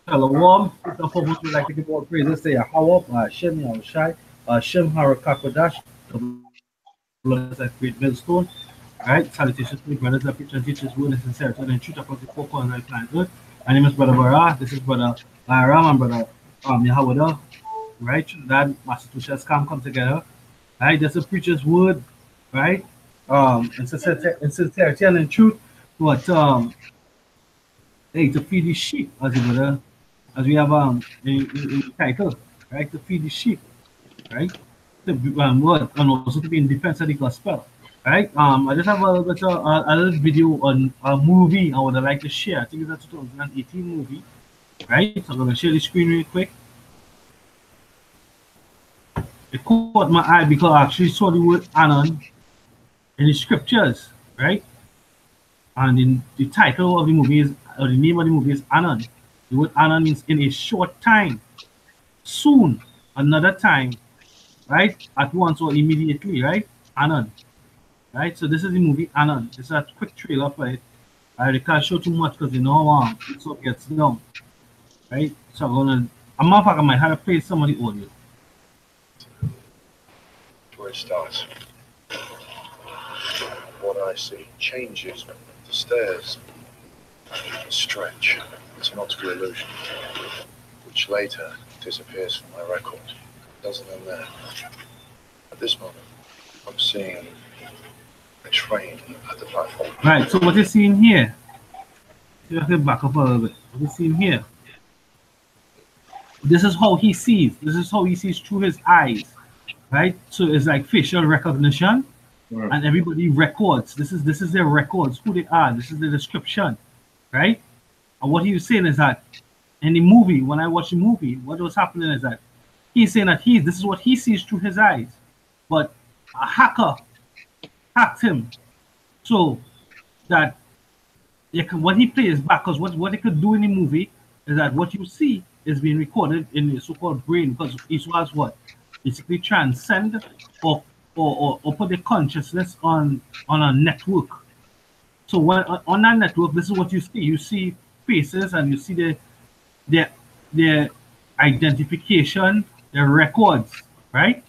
Shalom. First and foremost, we'd like to give all praises to Yahweh, Hashem, Yahushai, Hashem, Harakakodash, the blood is that great millstone. Right? Salutations to the brothers that preach and teach his word in sincerity and in truth across the four corners of the planet Earth. My name is Brother Barah. This is Brother Aram and Brother Yahweh. Right? Trinidad, Massachusetts come together. Right? That's a preacher's word. Right? In sincerity and in truth. But hey, to feed the sheep, as it were, as we have in the title, right? To feed the sheep, right? Word, and also to be in defense of the gospel, right? I just have a little bit of a little video on a movie I would like to share. I think it's a 2018 movie, right? So I'm gonna share the screen real quick. It caught my eye because I actually saw the word Anon in the scriptures, right? And in the title of the movie is, or the name of the movie is Anon. The word Anon means in a short time, soon, another time, right? At once or immediately, right? Anon, right? So this is the movie Anon. This is a quick trailer for it. I can't show too much because you know it so gets down, right? So I'm not I might have to play some of the audio. Where it starts. What I see changes the stairs, the stretch. It's an optical illusion, which later disappears from my record. It doesn't end there. At this moment, I'm seeing a train at the platform. Right, so what you're seeing here, you have to back up a little bit. What you're seeing here, this is how he sees. This is how he sees through his eyes, right? So it's like facial recognition, and everybody records. This is their records, who they are. This is the description, right? And what he was saying is that in the movie, when I watched the movie, what was happening is that he's saying that this is what he sees through his eyes, but a hacker hacked him so that when he plays back, because what he could do in the movie is that what you see is being recorded in the so-called brain, because it was what basically transcend or put the consciousness on a network. So when on that network, this is what you see. You see faces and you see their identification, their records, right?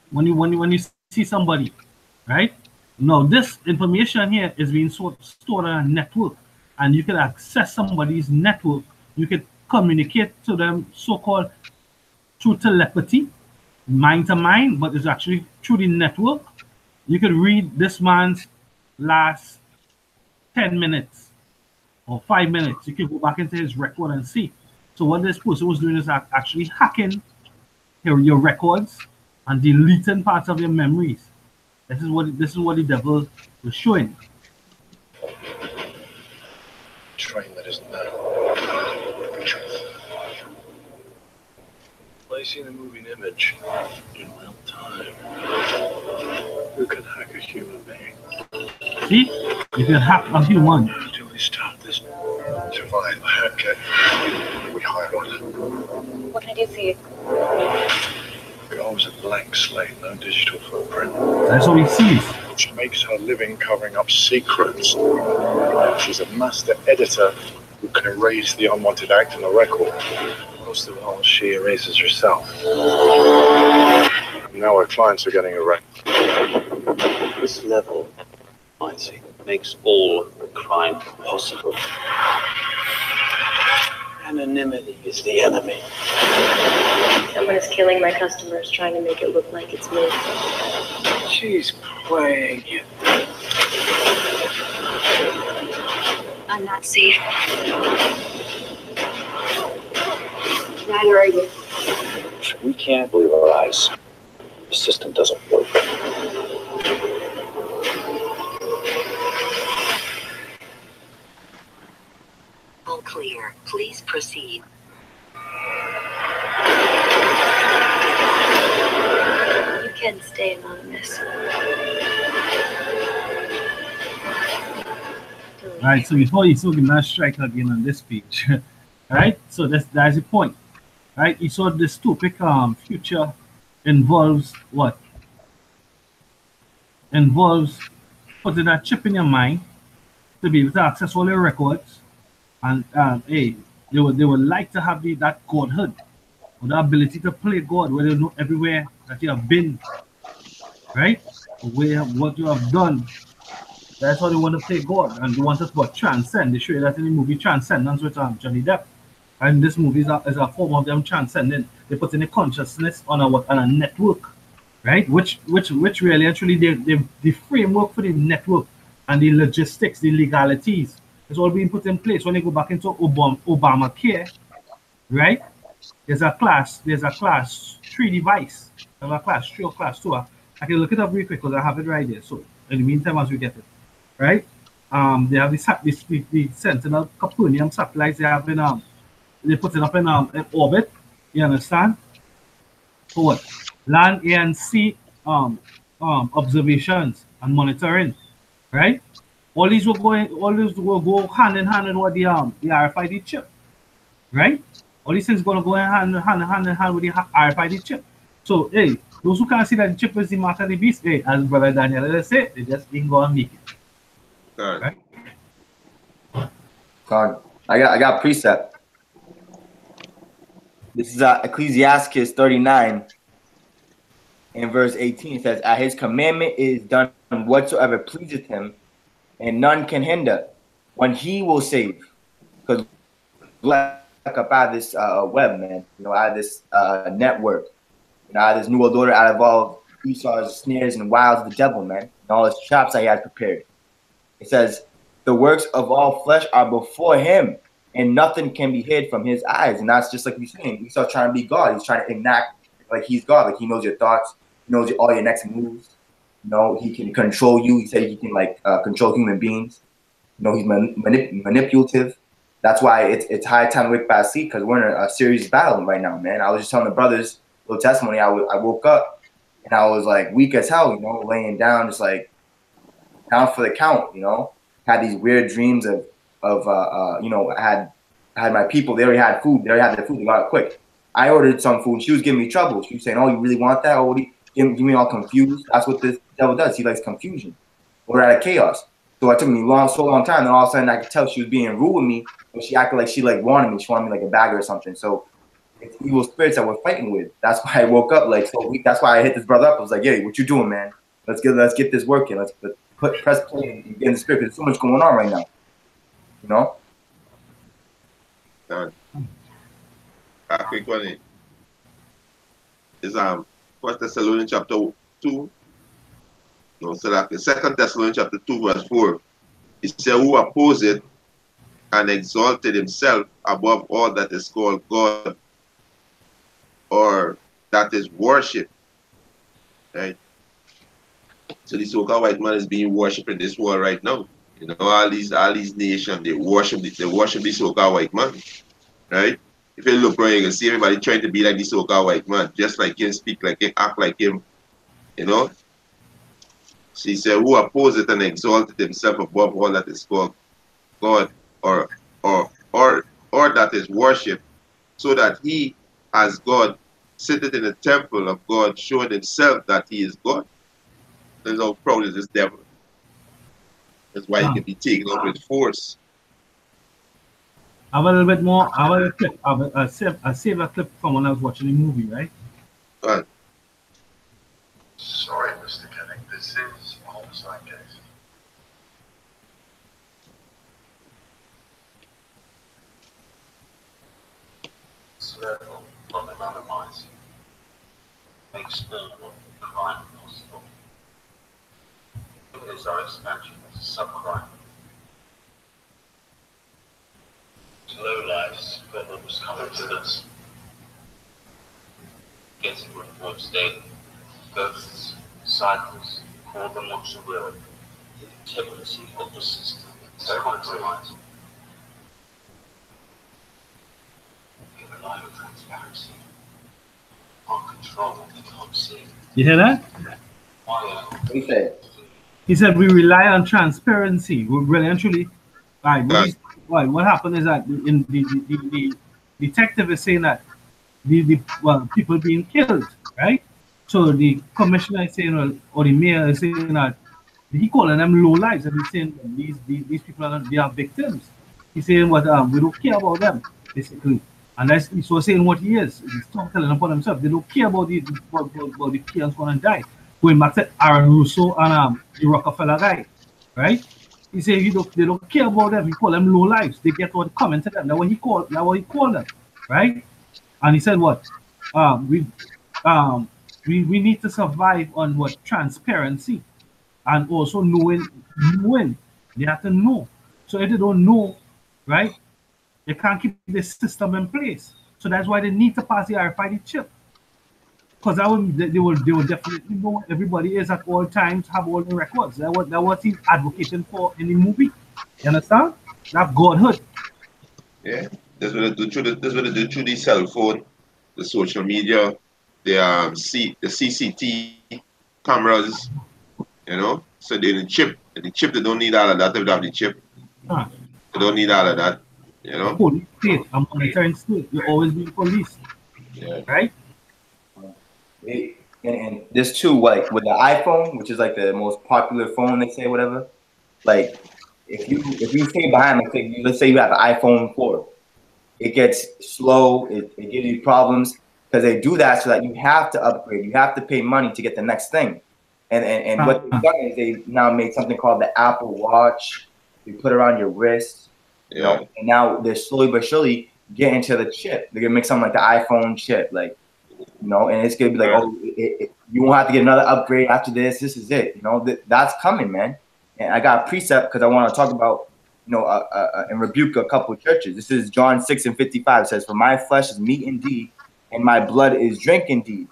When you see somebody, right? Now this information here is being stored on a network, and you can access somebody's network. You can communicate to them so-called through telepathy, mind to mind, but it's actually through the network. You can read this man's last 10 minutes or 5 minutes. You can go back into his record and see. So what this person was doing is actually hacking your records and deleting parts of your memories. This is what the devil was showing. Train that isn't there. Placing a moving image in real time. Who can hack a human being? See? You can hack a human. How do we stop this? Survive a hacker. We hire one. What can I do for you? It owns a blank slate, no digital footprint. That's what he sees. Which makes her living covering up secrets. She's a master editor who can erase the unwanted act in the record. Most of all, she erases herself. Now our clients are getting erased. This level, I see, makes all crime possible. Anonymity is the enemy. Someone is killing my customers, trying to make it look like it's me. She's playing you. I'm not safe. Neither are you. We can't believe our eyes. The system doesn't work. All clear. Please proceed. You can stay anonymous. Right, so before he saw the last strike again on this page, right? So that's the point, right? He saw this topic future involves what? Involves putting a chip in your mind to be able to access all your records, and hey, would like to have that godhood, or the ability to play God, where they know everywhere that you have been, right? Where what you have done. That's how they want to play God, and they want us to transcend. They show you that in the movie Transcendence with Johnny Depp. And this movie is a form of them transcending. They put in a consciousness on a network, right? Which really actually the framework for the network and the logistics, the legalities, is all being put in place. When they go back into Obamacare, right? There's a class 3 device. There's a class 3 or class 2. I can look it up real quick because I have it right there. So in the meantime, as we get it, right? They have the Sentinel Capernaum satellites. They have they put it up in orbit. You understand? For what? Land, air, and sea observations and monitoring, right? All these will go hand in hand with the RFID chip, right? All these things going to go hand in hand with the RFID chip. So, hey, those who can't see that the chip is the mark of the beast, hey, as Brother Daniel let's say, they just ain't going to make it. Right. God, I got precept. This is Ecclesiastes 39 in verse 18. It says, "At his commandment is done whatsoever pleaseth him, and none can hinder. When he will save." Because like up out of this web, man, out of this network, out of this new world order, out of all Esau's snares and wiles of the devil, man, and all his traps that he had prepared. It says, "The works of all flesh are before him, and nothing can be hid from his eyes." And that's just like we're saying. Esau's trying to be God. He's trying to enact like he's God. Like he knows your thoughts, he knows all your next moves. He can control you. He said he can control human beings. He's manipulative. That's why it's high time to wake back asleep, because we're in a serious battle right now, man. I was just telling the brothers a little testimony. I woke up and I was like weak as hell, laying down, just like down for the count, had these weird dreams of I had my people, they already had food, they got it quick. I ordered some food, she was giving me trouble. She was saying, "Oh, you really want that? Oh, what do you give me all confused?" That's what this devil does. He likes confusion. We're out of chaos. So it took me so long time, then all of a sudden I could tell she was being rude with me, but she acted like she wanted me. She wanted me like a bagger or something. So it's evil spirits that we're fighting with. That's why I woke up so weak. That's why I hit this brother up. I was like, "Hey, what you doing, man? Let's get this working. Let's press play and get in the spirit, because there's so much going on right now." A quick one is 1 Thessalonians chapter 2. No, so that 2 Thessalonians chapter 2 verse 4. It says, "Who opposed and exalted himself above all that is called God, or that is worship." Right? So the so-called white man is being worshipped in this world right now. All these nations, they worship the so-called white man, right? If you look around, you can see everybody trying to be like the so-called white man, just like him, speak like him, act like him, So he said, "Who opposed and exalted himself above all that is called God, or that is worship, so that he, as God, sitteth in the temple of God, showing himself that he is God." There's no problem with this devil. That's why he can be taken up with force. I have a little bit more. I have a clip. I saved a clip from when I was watching the movie, right? Right. Sorry, Mr. Kenning, this is a homicide case. Therefore, not anonymize. Makes the crime possible. It is our expansion as a subcrime. Low lives, problems coming to us. Getting reports daily. Ghosts, cycles, call them what you will. The integrity of the system is compromised. We rely on transparency, on control we can't see. You hear that? What he said? He said we rely on transparency. We really and truly. What happened is that in the detective is saying that the people being killed, right? So the commissioner is saying, or the mayor is saying that he calling them low lives, and he's saying these people they are victims. He's saying we don't care about them. basically. And that's so saying what he is. He's telling upon himself. They don't care about about the kids going to die. Going back to Aaron Russo and the Rockefeller guy, right? He said they don't care about them. He call them low lives. They get what coming to them. That's what he called them, right? And he said what? Um, we we need to survive on what transparency and also knowing. They have to know. So if they don't know, right, they can't keep the system in place. So that's why they need to pass the RFID chip. Because they will definitely know where everybody is at all times, have all the records. That's what he's advocating for in the movie. You understand? That's godhood. Yeah. That's what they do through the cell phone, the social media, the CCT cameras, you know. So the chip they don't need all of that. They have the chip. Huh. They don't need all of that. You know. Police state, a monitoring state. You always be police. Yeah. Right? And this too, like with the iPhone, which is like the most popular phone, they say, whatever. Like if you stay behind, let's say you have the iPhone 4, it gets slow, it gives you problems because they do that so that you have to upgrade, you have to pay money to get the next thing. And what they've done is they now made something called the Apple Watch. You put it around your wrist, you know, and now they're slowly but surely getting to the chip. They're gonna make something like the iPhone chip, like, you know, and it's gonna be like, oh, you won't have to get another upgrade after this. This is it, you know. That's coming, man. And I got a precept because I want to talk about, you know, and rebuke a couple of churches. This is John 6:55. It says, "For my flesh is meat indeed, and my blood is drink indeed."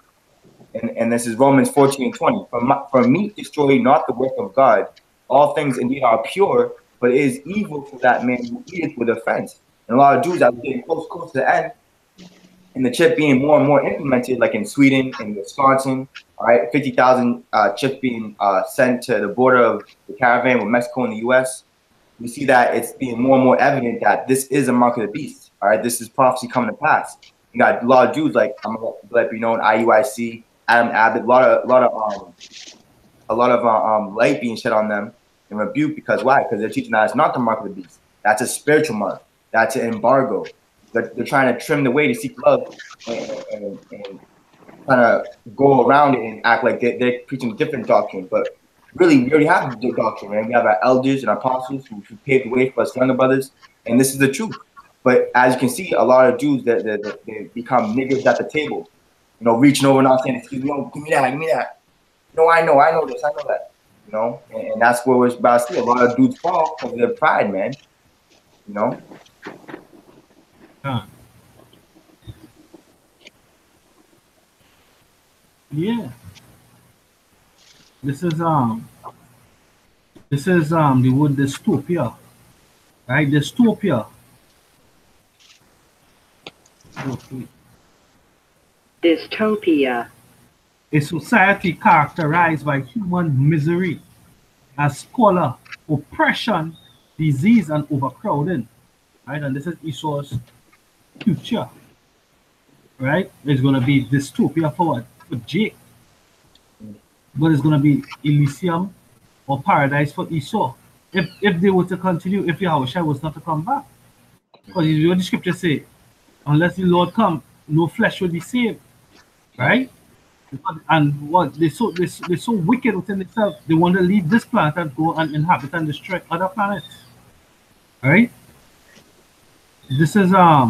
And this is Romans 14:20. For meat destroy not the work of God. All things indeed are pure, but it is evil for that man who eateth with offense. And a lot of Jews are getting close to the end, and the chip being more and more implemented, like in Sweden and Wisconsin. All right, 50,000 chips being sent to the border of the Caribbean with Mexico and the U.S. We see that it's being more and more evident that this is a mark of the beast. All right, this is prophecy coming to pass. You got a lot of Jews, like I'm gonna let you know, in IUIC, Adam Abbott, a lot of light being shed on them and rebuked because why? Because they're teaching that it's not the mark of the beast. That's a spiritual mark. That's an embargo. They're trying to trim the way to seek love and kind of go around it and act like they're preaching a different doctrine. But really, we already have the doctrine, man. We have our elders and apostles who paved the way for us younger brothers, and this is the truth. But as you can see, a lot of Jews they become niggers at the table. You know, reaching over and out saying, "Excuse me, no, give me that. No, I know this, I know that." You know, and that's where we're about to see a lot of dudes fall because of their pride, man. You know. Huh. Yeah. This is the word dystopia, right? Dystopia. Okay. Dystopia. A society characterized by human misery, as squalor, oppression, disease, and overcrowding. Right, and this is Esau's future. Right, it's gonna be dystopia for what? For Jake, but it's gonna be Elysium or paradise for Esau. If they were to continue, if Yahushua was not to come back, because what the scripture say, unless the Lord come, no flesh will be saved. Right? And what they're so wicked within themselves, they want to leave this planet and go and inhabit and destroy other planets. Right? This is let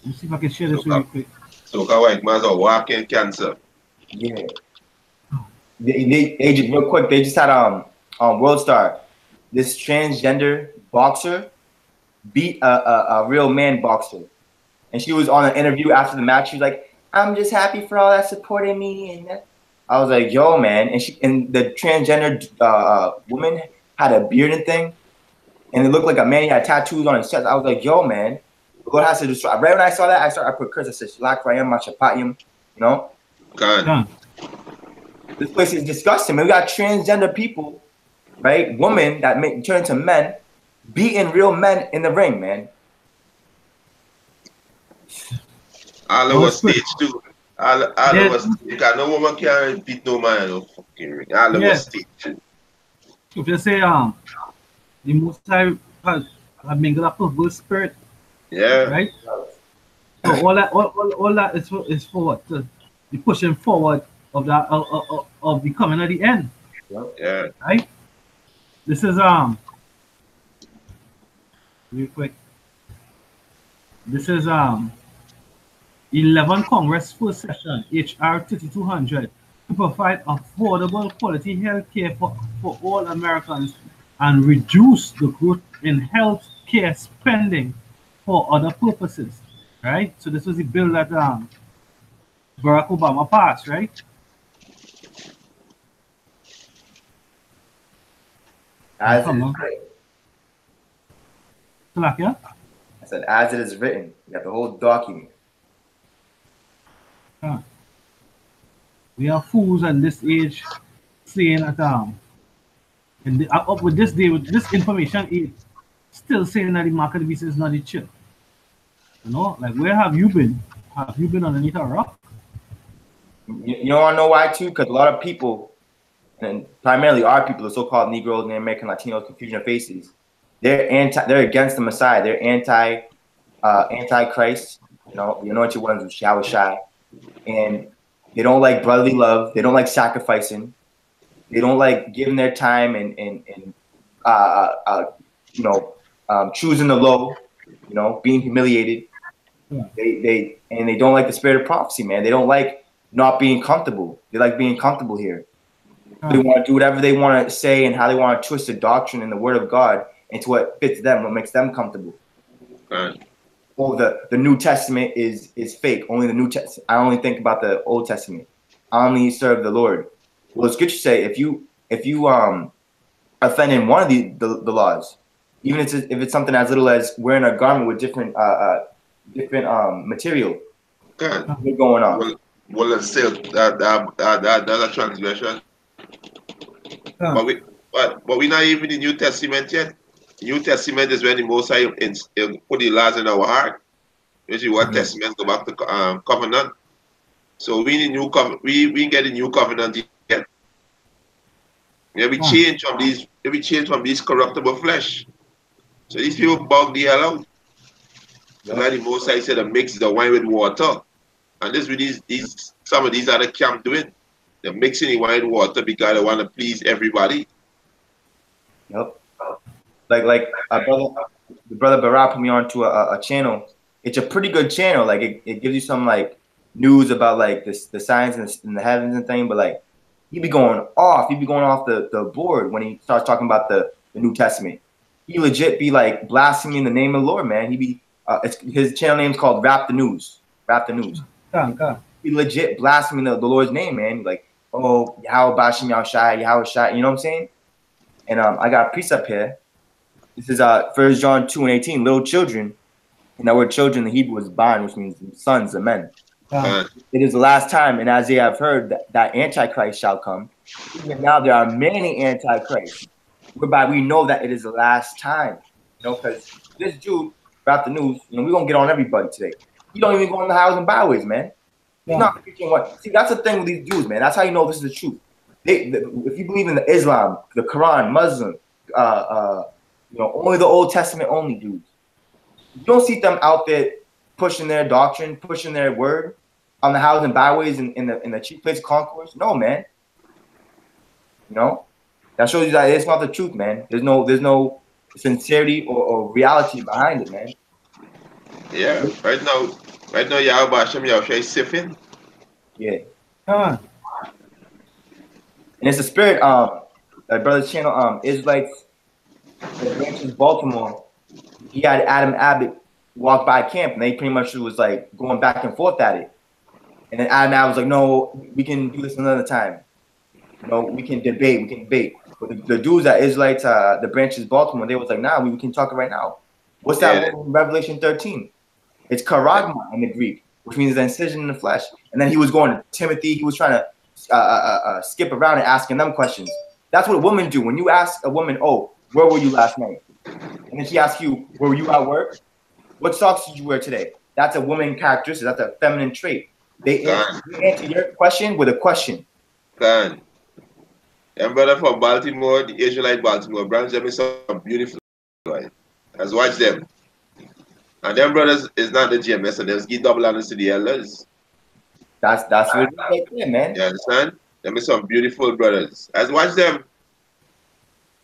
me see if I can share this really quick. So white man's a walking cancer. Yeah. They just real quick, they just had World Star. This transgender boxer beat a real man boxer. And she was on an interview after the match. She was like, "I'm just happy for all that supporting me." And I was like, "Yo, man!" And the transgender woman had a beard and thing, and it looked like a man. He had tattoos on his chest. I was like, "Yo, man, God has to destroy." Right when I saw that, I put curse. I said, "Shalak Rayam Machapatium," you know. God. This place is disgusting. Man. We got transgender people, right? Women that turn to men, beating real men in the ring, man. All of us stage too. All of us, because no woman can beat no man in no fucking ring. All of us stage too. If you say the Most High has mingled up with spirit Yeah. Right? So all that is for what? The pushing forward of that of the coming at the end. Yeah. Right? This is real quick. This is 11 Congress first session, HR 3200, to provide affordable quality health care for all Americans and reduce the growth in health care spending for other purposes. Right? So this was the bill that Barack Obama passed, right? As it is written. Salakia? I said, as it is written. You got the whole document. We are fools at this age saying that and up with this day with this information age, still saying that the market of the beast is not the chip. You know, like where have you been? Have you been underneath a rock? You don't want to know why too? Because a lot of people, and primarily our people, the so-called Negroes and American Latinos, confusion of faces, they're against the Messiah. They're anti-Christ. You know, the anointed ones with Yahweh Shai, and they don't like brotherly love. They don't like sacrificing. They don't like giving their time and choosing the low. You know, being humiliated. Yeah. They don't like the spirit of prophecy, man. They don't like not being comfortable. They like being comfortable here. They want to do whatever they want to say and how they want to twist the doctrine and the word of God into what fits them, what makes them comfortable. Oh, the New Testament is fake. Only the New Testament. I only think about the Old Testament. I only serve the Lord. Well, it's good to say if you offend in one of the laws, even if it's something as little as wearing a garment with different material, what's going on? Well, let's say that's a transgression. But we're not even in the New Testament yet. The New Testament is when the Most High put the laws in our heart. Which is what Testament go back to covenant. So we in the new covenant. We get the new covenant yet. Yeah, we change from these corruptible flesh. So these people bug the hell out. So like the Most High said, mix the wine with water. And this with these some of these other camp doing. They're mixing the wine with water because they want to please everybody. Yep. Like the brother Barak put me onto a channel. It's a pretty good channel. Like it gives you some like news about like the science and the heavens and thing. But like he be going off. He be going off the board when he starts talking about the New Testament. He legit be like blaspheming the name of the Lord, man. He be his channel name's called Rap the News. Rap the News. He legit blaspheming the Lord's name, man. Like, oh, Yahweh Bashim Yahushai, Yahweh Shai. You know what I'm saying? And I got a precept here. This is 1 John 2:18. Little children, and that word children in the Hebrew is ban, which means sons of men. It is the last time, and as they have heard that Antichrist shall come. Even now there are many Antichrists, whereby we know that it is the last time. You know, because this Jude, Rap the News, you know, we're gonna get on everybody today. He don't even go in the highways and byways, man. He's not preaching what. See, that's the thing with these Jews, man. That's how you know this is the truth. If you believe in the Islam, the Quran, Muslim, you know, only the Old Testament only dudes. You don't see them out there pushing their doctrine, pushing their word on the highways and byways in the cheap place concourse. No, man. You know, that shows you that it's not the truth, man. There's no sincerity or reality behind it, man. Yeah, right now, Yahweh Hashem Yahushua is sipping. Yeah. And it's the spirit. Brother's channel, Israelites, the branches Baltimore. He had Adam Abbott walk by camp, and they pretty much was like going back and forth at it. And then Adam Abbott was like, "No, we can do this another time. No, we can debate. But the dudes at Israelites, the branches Baltimore, they was like, "Nah, we can talk right now." What's that word in Revelation 13? It's karagma in the Greek, which means the incision in the flesh. And then he was going to Timothy. He was trying to skip around and asking them questions. That's what women do. When you ask a woman, "Oh, where were you last night?" And then she asks you, "Were you at work? What socks did you wear today?" That's a woman characteristic. That's a feminine trait. They answer your question with a question. And brother from Baltimore, the Israelite Baltimore, branch them is some beautiful. Let's watch them. And them brothers is not the GMS, and they'll give double honors to the elders. That's what it's like there, man. You understand? Them is some beautiful brothers. Let's watch them.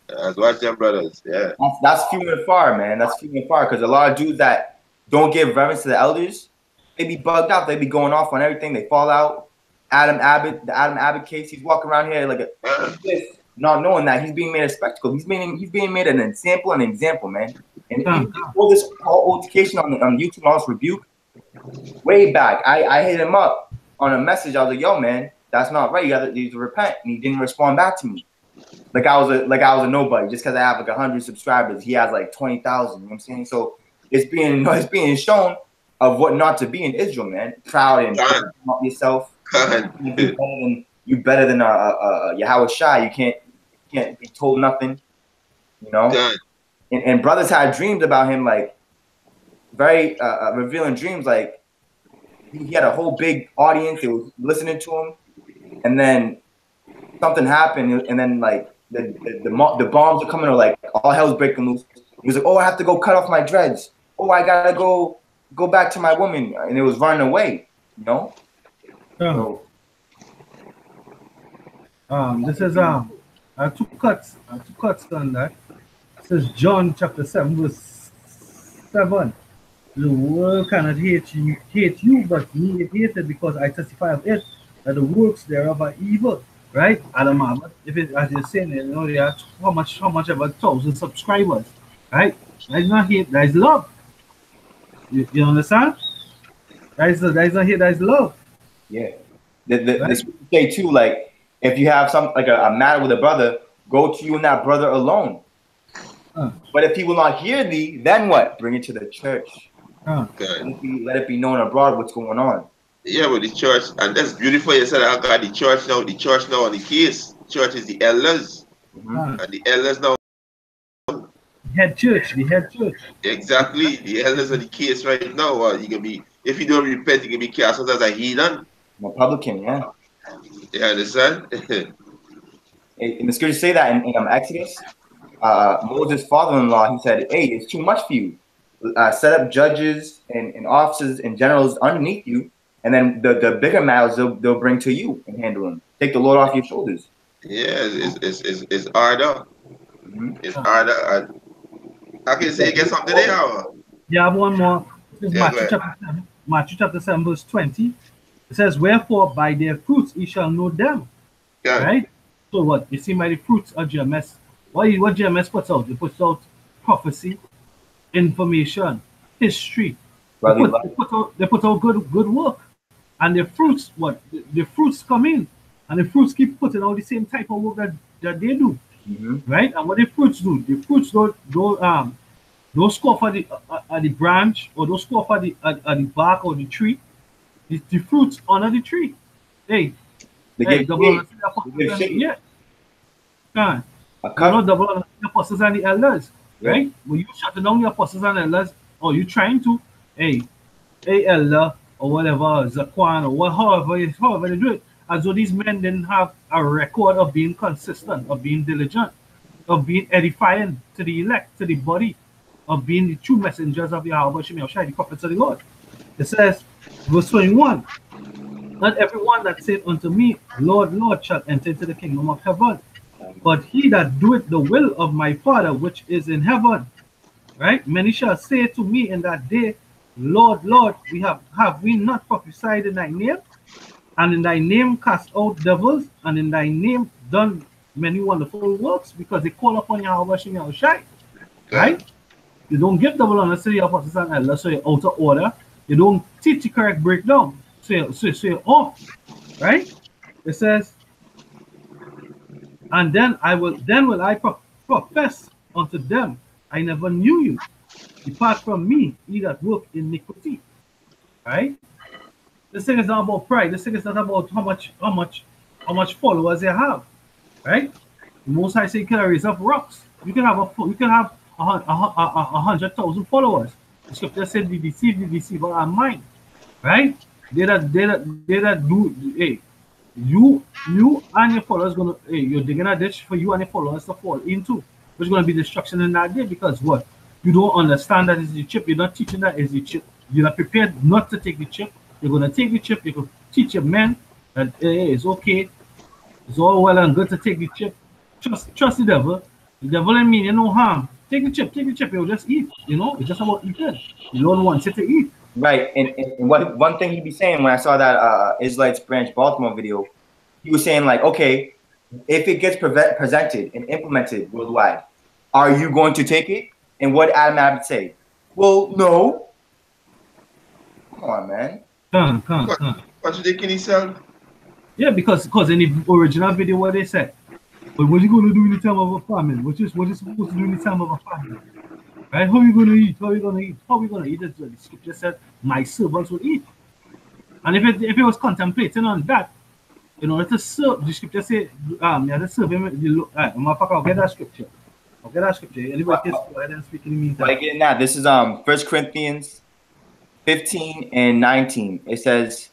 Let's watch them brothers. Yeah. That's few and far, man. That's few and far, because a lot of dudes that don't give reverence to the elders, they be bugged out. They be going off on everything. They fall out. The Adam Abbott case, he's walking around here like not knowing that he's being made a spectacle. He's being made an example, man. And all this altercation on YouTube, all this rebuke, way back, I hit him up on a message. I was like, "Yo, man, that's not right. You need to repent." And he didn't respond back to me. Like I was a nobody just because I have like 100 subscribers. He has like 20,000. You know what I'm saying? So it's being shown of what not to be in Israel, man. Proud and about yourself. You better than Yahweh Shai. You can't be told nothing. You know. And brothers had dreams about him, like very revealing dreams. Like he had a whole big audience that was listening to him, and then something happened, and then like the bombs are coming, or like all hell's breaking loose. He was like, "Oh, I have to go cut off my dreads. Oh, I gotta go back to my woman," and it was running away. You know. So, this is two cuts on that. It says John chapter 7 verse 7. The world cannot hate you, but me it hated, because I testify of it that the works thereof are evil. Right? Adam Abbott, if it, as you're saying, you know, they are how much about 1,000 subscribers. Right? That is not hate, that is love. You understand? That is not hate, that is love. Yeah. This say too, like if you have some like a matter with a brother, go to you and that brother alone. But if he will not hear thee, then what? Bring it to the church. Let it be known abroad what's going on. Yeah, but the church, and that's beautiful. You said I got the church now on the case. Church is the elders. And the elders now. The head church. Exactly. The elders are the case right now. You can be, if you don't repent, you can be cast out as a heathen. Republican, yeah. You understand? And the scriptures say that in Exodus, Moses' father-in-law, he said, "Hey, it's too much for you. Set up judges and officers and generals underneath you, and then the bigger matters they'll bring to you and handle them. Take the load off your shoulders." Yeah, it's harder. It's harder. I can say get something there. Yeah, I have one more. This is Matthew chapter 7 verse 20. It says, "Wherefore by their fruits ye shall know them." Right? So what? You see by the fruits of GMS. What GMS puts out? It puts out prophecy, information, history. They put out good work. And the fruits, what? The fruits come in. And the fruits keep putting out the same type of work that they do. Right? And what the fruits do? The fruits don't score for the branch, or don't score for the bark or the tree. The fruits honor the tree. Hey, double honor the apostles double the apostles and the elders, right? When you shut down the apostles and elders, or you trying to, hey elder or whatever, Zaquan or however they do it, as though these men didn't have a record of being consistent, of being diligent, of being edifying to the elect, to the body, of being the true messengers of Yahweh Shemel Shai, the prophets of the Lord. It says, verse 21, "Not everyone that saith unto me, Lord, Lord, shall enter into the kingdom of heaven, but he that doeth the will of my Father which is in heaven." Right? "Many shall say to me in that day, Lord, Lord, have we not prophesied in thy name, and in thy name cast out devils, and in thy name done many wonderful works?" Because they call upon Yahweh Shemel Shai. Right? You don't give double honor to the apostles and elders, so you're out of order. You don't teach the correct breakdown, so you're off. Right? It says, "And then will I profess unto them, I never knew you. Depart from me, ye that work iniquity." Right? This thing is not about pride. This thing is not about how much followers they have. Right? The Most High say you can raise up rocks. You can have 100,000 followers. The scripture said, "The deceiver are mine." Right? They that do. Hey, you and your followers gonna, hey, you're digging a ditch for you and your followers to fall into, which is gonna be destruction in that day. Because what? You don't understand that it's the chip. You're not teaching that it's the chip. You're not prepared not to take the chip. You're gonna take the chip. You can teach your men that hey, it's okay. It's all well and good to take the chip. Trust the devil. The devil and me, you no harm. Take the chip, take the chip. You'll just eat. You know, it's just about eating. You don't want it to eat. Right. And what one thing he'd be saying when I saw that Israelites Branch Baltimore video, he was saying like, okay, if it gets presented and implemented worldwide, are you going to take it? And what Adam Abbott say? Well, no. Come on, man. Come. Contradicting himself. Yeah, because in the original video, what they said, but what you gonna do in the time of a famine? What you supposed to do in the time of a famine? Right? How you gonna eat? How you gonna eat? How we gonna eat? The scripture said, "My servants will eat." And if it was contemplating on that, in order to serve, the scripture say, you have to serve him. I'll get that scripture. I'll get that scripture. Anybody can go ahead and speak in the meantime. Like getting that, this is 1 Corinthians 15 and 19. It says,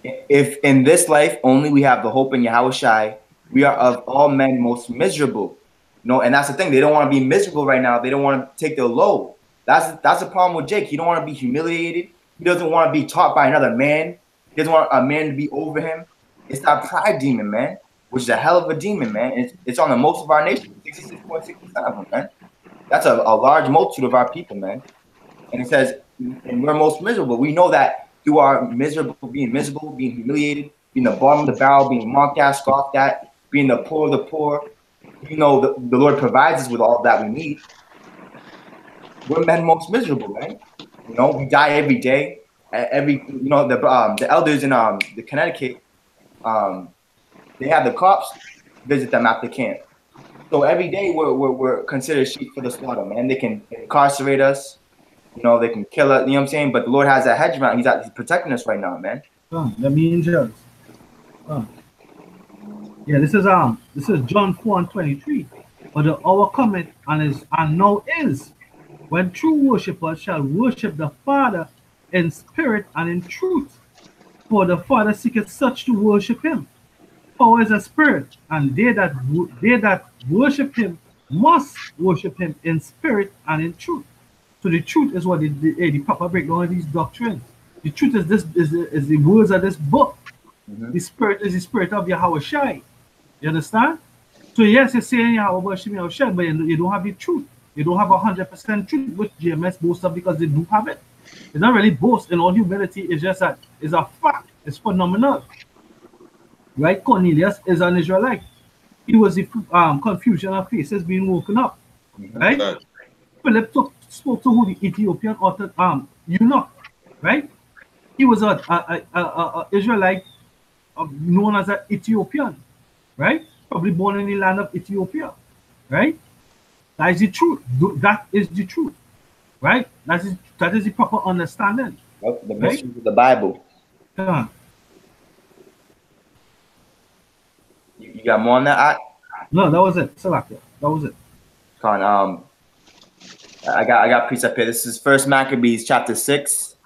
if in this life only we have the hope in Yahweh Shai, we are of all men most miserable. You know, and that's the thing. They don't want to be miserable right now. They don't want to take their load. That's the problem with Jake. He don't want to be humiliated. He doesn't want to be taught by another man. He doesn't want a man to be over him. It's that pride demon, man, which is a hell of a demon, man. It's on the most of our nation, 66.6% of them, man. That's a large multitude of our people, man. And it says, and we're most miserable. We know that through our being humiliated, being the bottom of the barrel, being mocked at, scoffed at, being the poor of the poor. You know, the Lord provides us with all that we need. We're men most miserable, man. You know, we die every day. The elders in the Connecticut, they have the cops visit them after camp. So every day we're considered sheep for the slaughter, man. They can incarcerate us. You know, they can kill us. You know what I'm saying? But the Lord has a hedge around. He's protecting us right now, man. Let me angels. Yeah, this is John 4:23. But the hour cometh and now is, when true worshippers shall worship the Father in spirit and in truth. For the Father seeketh such to worship him. For is a spirit, and they that worship him must worship him in spirit and in truth. So the truth is what the proper breakdown of these doctrines. The truth is the words of this book. Mm-hmm. The spirit is the spirit of Yahweh Shai. You understand? So yes, you're saying Yahweh worship Yahweh Shai, but you don't have the truth. You don't have 100% truth, which GMS boasts of because they do have it. It's not really boast in all humility. It's just that it's a fact. It's phenomenal. Right? Cornelius is an Israelite. He was the confusion of faces being woken up. Right? Mm-hmm. Philip spoke to who the Ethiopian author eunuch. Right? He was a Israelite known as an Ethiopian. Right? Probably born in the land of Ethiopia. Right? That is the truth. That is the truth. Right? That is the proper understanding. Yep, the mysteries of the Bible. You got more on that? No, that was it. Salakia. That was it. I got precept here. This is 1 Maccabees chapter 6.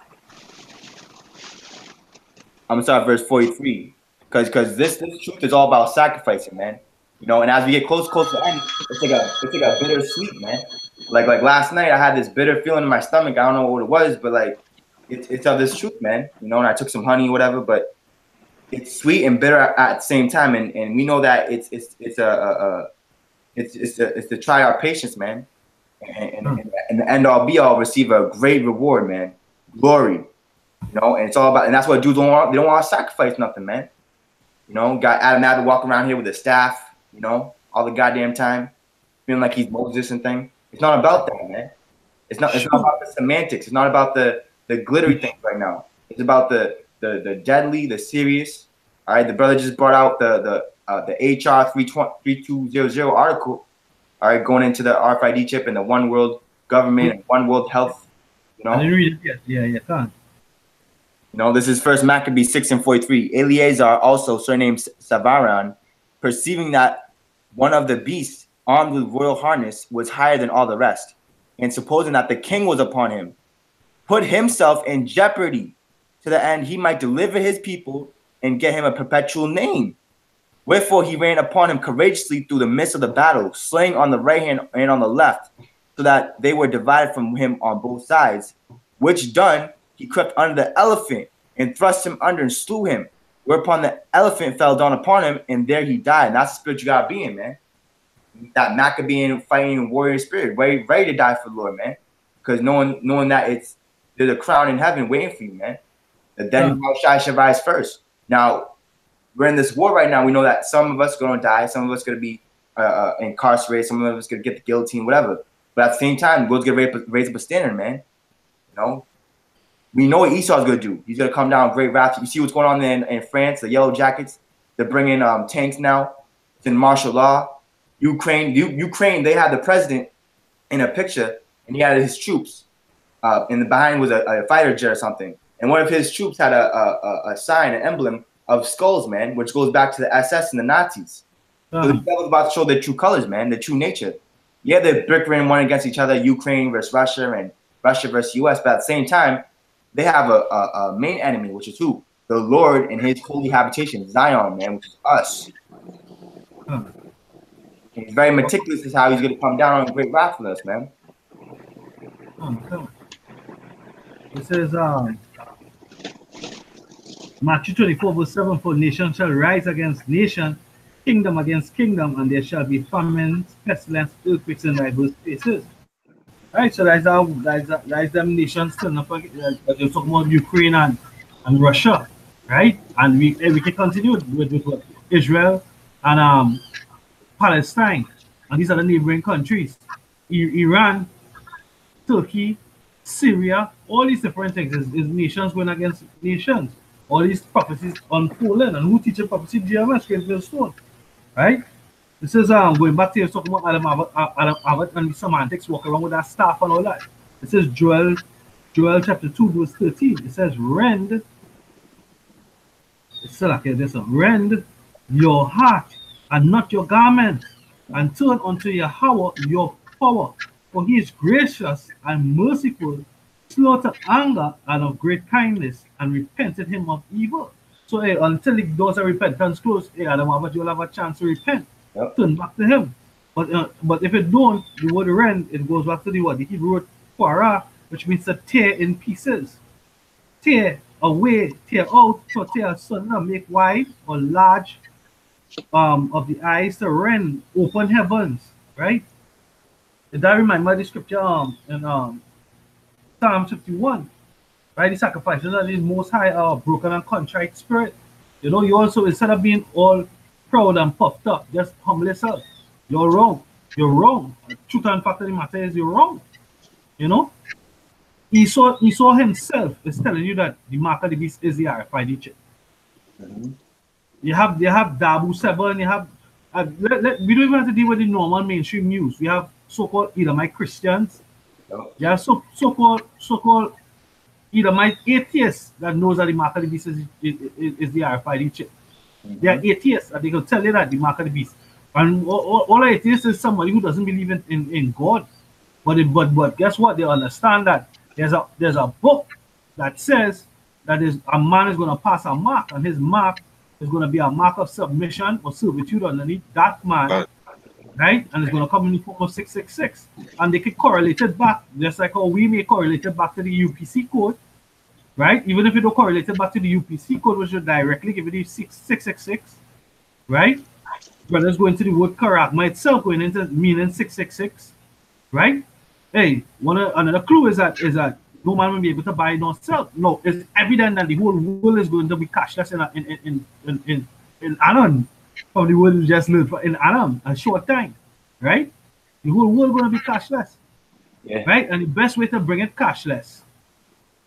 I'm gonna start at verse 43. Because this truth is all about sacrificing, man. You know, and as we get close to the end, it's like a bittersweet, man. Like last night, I had this bitter feeling in my stomach. I don't know what it was, but like it's of this truth, man. You know, and I took some honey, or whatever. But it's sweet and bitter at the same time, and we know that it's to try our patience, man. And the end all be all receive a great reward, man. Glory, you know. And it's all about, and that's what dudes don't want. They don't want to sacrifice nothing, man. You know, got Adam Abbott walking around here with a staff, you know, all the goddamn time, feeling like he's Moses and thing. It's not about that, man. It's not about the semantics. It's not about the glittery things right now. It's about the deadly, the serious. All right, the brother just brought out the HR 3200 article. All right, going into the RFID chip and the one world government and one world health. You know, I didn't read it yet. Yeah, come on. You know, this is 1 Maccabees 6 and 43. Eleazar, also surnamed Savaran, perceiving that one of the beasts armed with royal harness was higher than all the rest, and supposing that the king was upon him, put himself in jeopardy to the end he might deliver his people and get him a perpetual name. Wherefore he ran upon him courageously through the midst of the battle, slaying on the right hand and on the left, so that they were divided from him on both sides. Which done, he crept under the elephant and thrust him under and slew him. Whereupon the elephant fell down upon him, and there he died. And that's the spirit you gotta be in, man. That Maccabean fighting warrior spirit, ready to die for the Lord, man. Because knowing that there's a crown in heaven waiting for you, man. And then Shai should rise first. Now, we're in this war right now. We know that some of us are going to die. Some of us are going to be incarcerated. Some of us are going to get the guillotine, whatever. But at the same time, God's going to raise up a standard, man. You know? We know what Esau's going to do. He's going to come down with great wrath. You see what's going on in France, the Yellow Jackets. They're bringing tanks now. It's in martial law. Ukraine, they had the president in a picture, and he had his troops. And behind was a fighter jet or something. And one of his troops had a sign, an emblem of skulls, man, which goes back to the SS and the Nazis. So the devil's about to show their true colors, man, their true nature. Yeah, they're bickering one against each other, Ukraine versus Russia and Russia versus US, but at the same time, they have a main enemy, which is who? The Lord and his holy habitation, Zion, man, which is us. He's very meticulous as how he's going to come down on great wrath for us, man. It says, Matthew 24, verse 7, for nation shall rise against nation, kingdom against kingdom, and there shall be famines, pestilence, earthquakes in diverse places. Right, so that's them nations turn up. You're talking about Ukraine and Russia, right? And we can continue with Israel and Palestine, and these are the neighboring countries. Iran, Turkey, Syria, all these different things is nations going against nations. All these prophecies unfolding, and who teaches prophecy? GMS, Greenfield Stone, right? This is going back to talking about Adam Abbott and the semantics, walk around with that staff and all that. It says Joel chapter 2, verse 13. It says, rend. It's still like this, rend your heart and not your garment, and turn unto Yahweh your power, for he is gracious and merciful, slow to anger and of great kindness, and repented him of evil. So until the doors of repentance close, Adam Abbott, you'll have a chance to repent. Yep. Turn back to him. But if it don't, the word rend, it goes back to the word, the Hebrew word para, which means to tear in pieces. Tear away, tear out, to tear asunder, make wide or large of the eyes, to rend, open heavens, right? That reminds me of the scripture in Psalm 51, right? The sacrifices of the Most High, broken and contrite spirit. You know, you also, instead of being all proud and puffed up, just humble yourself. You're wrong. You're wrong. The truth and fact of the matter is you're wrong. You know? Esau himself is telling you that the mark of the beast is the RFID chip. You have Dabu 7, you have we don't even have to deal with the normal mainstream news. We have so-called Edomite Christians. You have so-called Edomite atheists that knows that the mark of the beast is the RFID chip. They are atheists, and they can tell you that the mark of the beast. And all atheists is somebody who doesn't believe in God. But guess what? They understand that there's a book that says that a man is going to pass a mark, and his mark is going to be a mark of submission or servitude underneath that man, right? And it's going to come in the form of 666. And they can correlate it back, just like how we may correlate it back to the UPC code, right? Even if you don't correlate it back to the UPC code, which should directly give you the 666, right? But let's go into the word charagma itself, going into meaning 666, right? Hey, another clue is that no man will be able to buy nor sell. No, it's evident that the whole world is going to be cashless in Adam. From the world just lived in Adam a short time, right? The whole world is going to be cashless, right? And the best way to bring it cashless,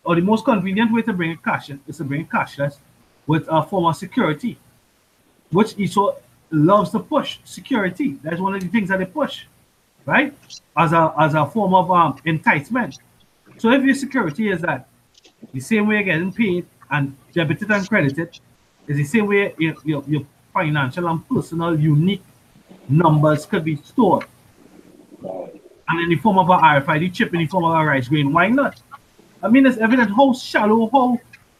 or the most convenient way to bring it cashless, is to bring it cashless with a form of security, which Esau loves to push. Security. That's one of the things that they push, right? As a form of enticement. So if your security is that the same way you're getting paid and debited and credited is the same way your financial and personal unique numbers could be stored. And in the form of a RFID chip, in the form of a rice grain, why not? I mean, it's evident how shallow,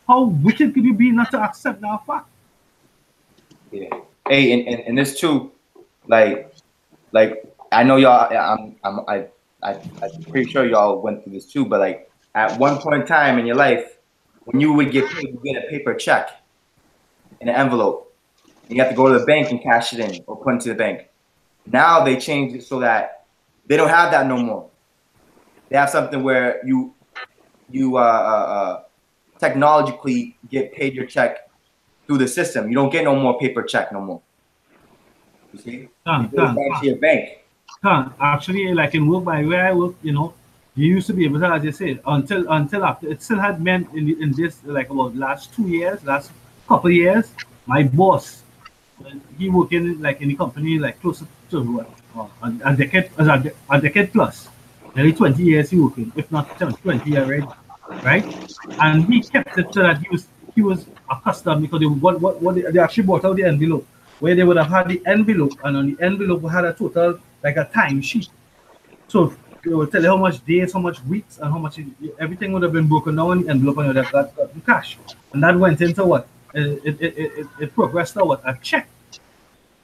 how wicked could you be not to accept that fact. Yeah. Hey, and this too, like I know y'all. I I'm pretty sure y'all went through this too, but like at one point in time in your life, when you would get paid, you get a paper check in an envelope. You have to go to the bank and cash it in or put it into the bank. Now they changed it so that they don't have that no more. They have something where you technologically get paid your check through the system. You don't get no more paper check no more. You see? You go back to your bank. Actually, like in work by where I work, you know, you used to be able to, as you said, until after it still had men in this like about last 2 years, last couple of years. My boss, he working like in the company like close to what, a decade plus, nearly 20 years he working, if not 20 years already, right? And he kept it so that he was accustomed because they actually brought out the envelope where they would have had the envelope, and on the envelope we had a total like a time sheet. So they would tell you how much days, how much weeks, and how much everything would have been broken down in the envelope, and you'd have got the cash. And that went into what? It progressed to what? A check.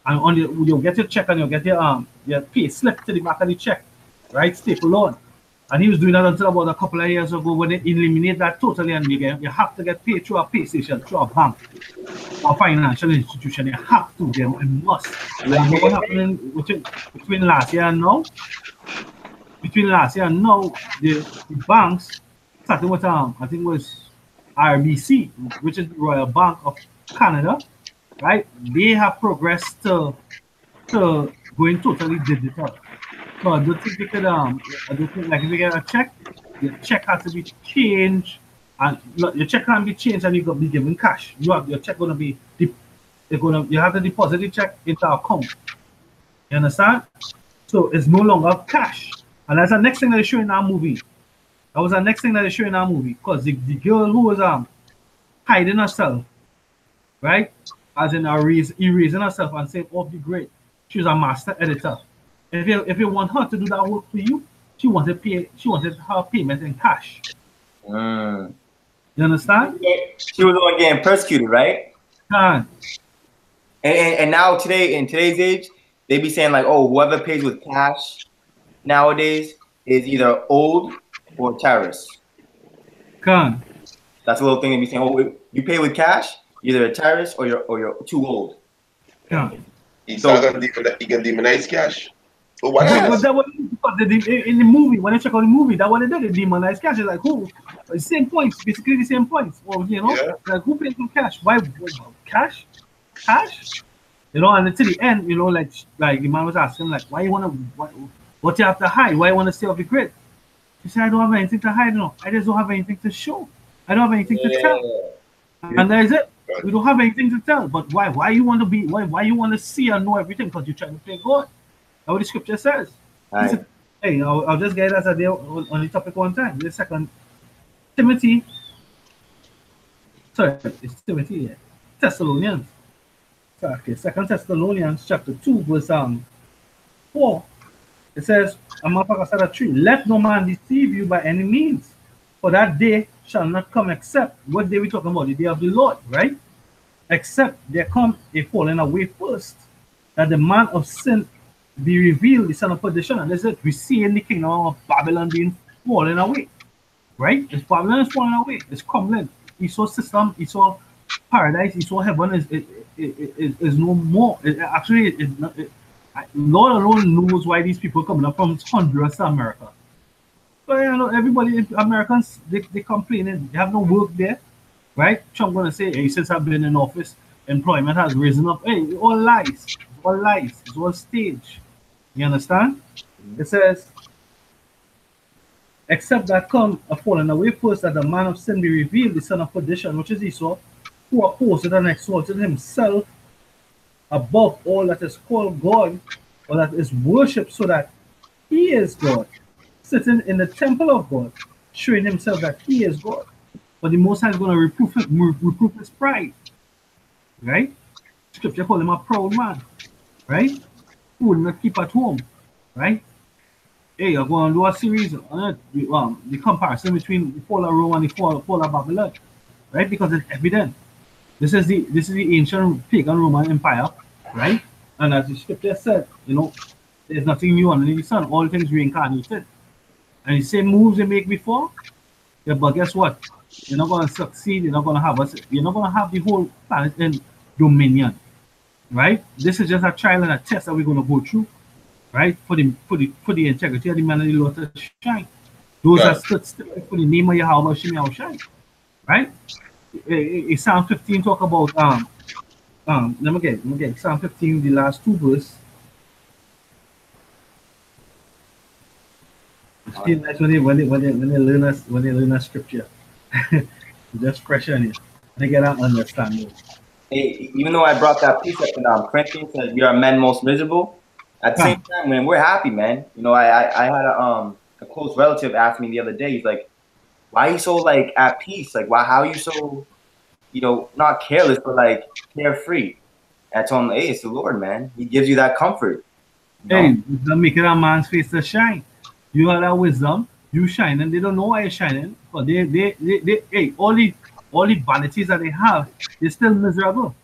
And on you'll get your check and you'll get your pay slip to the back of the check, right? Staple on. And he was doing that until about a couple of years ago when they eliminate that totally, and you have to get paid through a pay station, through a bank, or financial institution. You have to, you must. Like what happened between last year and now? Between last year and now, the banks, starting with I think it was RBC, which is the Royal Bank of Canada, right? They have progressed to going totally digital. So I don't think they could I don't think like if you get a check, your check has to be changed, and your check can't be changed and you got to be given cash. You have your check gonna be you have to deposit the check into an account. You understand? So it's no longer cash. And that's the next thing that they show in our movie. That was the next thing that they show in our movie. Because the girl who was hiding herself, right? As in erasing herself and saying off the grid. She was a master editor. If you want her to do that work for you, she wanted her payment in cash. You understand? She was the one getting persecuted, right? And now in today's age, they be saying like, oh, whoever pays with cash nowadays is either old or terrorist. That's a little thing they be saying. Oh, you pay with cash, either a terrorist or you're too old. He can demonize cash. So what else? In the movie, when I check out the movie, that's what they did. They demonized cash. It's like who? The same points, basically the same points. Well, you know, like who pays for cash? Why cash? Cash? You know, and until the end, you know, like the man was asking, like, why you wanna what you have to hide? Why you wanna stay off the grid? He said, I don't have anything to hide, no. I just don't have anything to show. I don't have anything to tell. And that is it. We don't have anything to tell. But why? Why you want to be? Why you want to see and know everything? Because you're trying to play God. That's what the scripture says. Right. Hey, I'll just get as a day on the topic one time. The second Timothy. Sorry, it's Timothy. Yeah. Thessalonians. Okay, 2 Thessalonians chapter 2 verse 4. It says, let no man deceive you by any means, for that day shall not come except, what day we talking about? The day of the Lord, right? Except there come a falling away first, that the man of sin be revealed, the son of perdition. And this is it. We see in the kingdom of Babylon being falling away, right? It's Babylon is falling away. It's crumbling. Esau's system, Esau paradise, Esau heaven is no more. Actually, it's not. Lord alone knows why these people coming up from Honduras to America. So you know, everybody, Americans, they complaining. They have no work there, right? Trump gonna say, hey, since I've been in office, employment has risen up. Hey, it's all lies. It's all lies. It's all stage. You understand? It says, except that come a falling away first, that the man of sin be revealed, the son of perdition, which is Esau, who opposed and exalted himself above all that is called God, or that is worshipped, so that he is God, sitting in the temple of God, showing himself that he is God. But the Most High is going to reproof his pride, right? Scripture call him a proud man, right? Who would not keep at home, right? Hey, you're going to do a series on the comparison between the fall of Rome and the fall of Babylon, right? Because it's evident. This is the ancient pagan Roman Empire, right? And as the scripture said, you know, there's nothing new under the sun. All things reincarnated. and the same moves you make before, yeah, but guess what? You're not gonna succeed. You're not gonna have us. You're not gonna have the whole planet in dominion, right? This is just a trial and a test that we're gonna go through, right? For the integrity of the man of the Lord to shine. Those that God. stood still for the name of Yahweh Shemi shine, right? Psalm 15 talk about let me get Psalm 15, the last two verse. It's still nice when they learn a scripture. Just fresh on it. They get an understanding. Hey, even though I brought that piece up in Corinthians, says we are men most miserable. At the same Come. time, man, we're happy, man. You know, I had a close relative ask me the other day. He's like, "Why are you so like at peace? Like, why? How are you so, you know, not careless, but like carefree?" And I told him, "Hey, it's the Lord, man. He gives you that comfort." You know? Hey, wisdom making a man's face to shine. You have that wisdom, you shine, and they don't know why you're shining. But hey, all the vanities that they have, they're still miserable.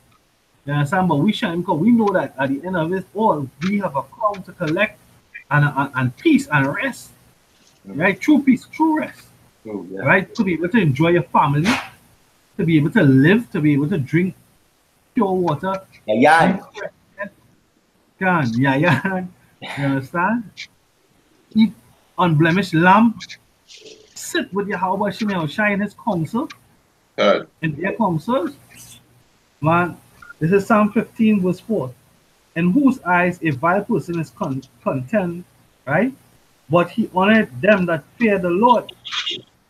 You understand? But we shine because we know that at the end of it all, we have a crown to collect and peace and rest. Right? True peace, true rest. Ooh, yeah. Right? To be able to enjoy your family, to be able to live, to be able to drink pure water. Yeah, Yeah. You understand? Eat unblemished lamb, sit with Yahweh Shemel Shai in his council, God. in their councils. Man, this is Psalm 15, verse 4. In whose eyes a vile person is content, right? But he honored them that fear the Lord.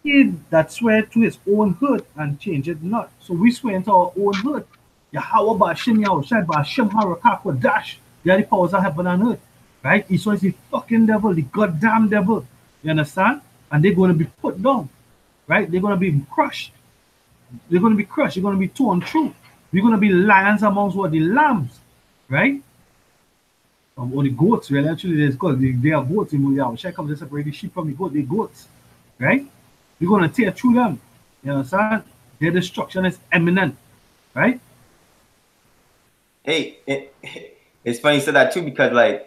He that swear to his own hurt and change it not. So we swear into our own hurt. Yahweh Bashim Yahushai Bashim Harakak Dash. They are the powers of heaven and earth. Right? Esau is the fucking devil, the goddamn devil. You understand? And they're going to be put down. Right? They're going to be crushed. They're going to be crushed. They're going to be torn through. We're going to be lions amongst what the lambs. Right? Or the goats, really. Actually, there's because they are goats in Yahushai comes to separate the sheep from the goat. They're goats. Right? We're going to tear through them. You understand? Their destruction is imminent. Right? Hey, it's funny you said that too, because like,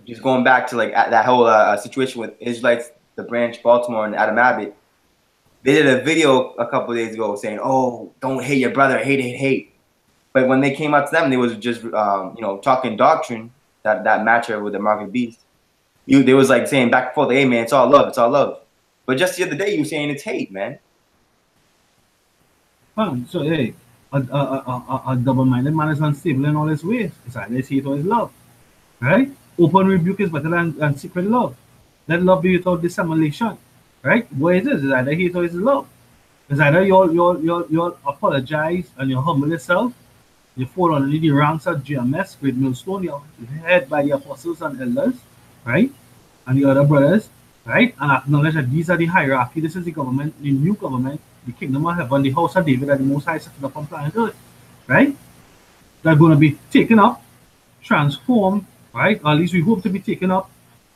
just going back to like that whole situation with Israelites, the branch Baltimore and Adam Abbott, they did a video a couple of days ago saying, "Oh, don't hate your brother, hate." But when they came out to them, they was just you know, talking doctrine, that matcher with the mark of the beast. They was like saying back and forth, "Hey man, it's all love, it's all love." But just the other day, you were saying it's hate, man. So hey, a double-minded man is unstable in all his ways. It's either his hate or his love. Right? Open rebuke is better than secret love. Let love be without dissimulation. Right? What it is either hate or it's love. It's either you'll apologize and you humble yourself, you fall under the ranks of GMS, Great Millstone, you're led by the apostles and elders, right? And the other brothers, right? And acknowledge that these are the hierarchy, this is the government, the new government, the kingdom of heaven, the house of David, that the most high setting up on planet earth, right? They're going to be taken up, transformed, right? Or at least we hope to be taken up,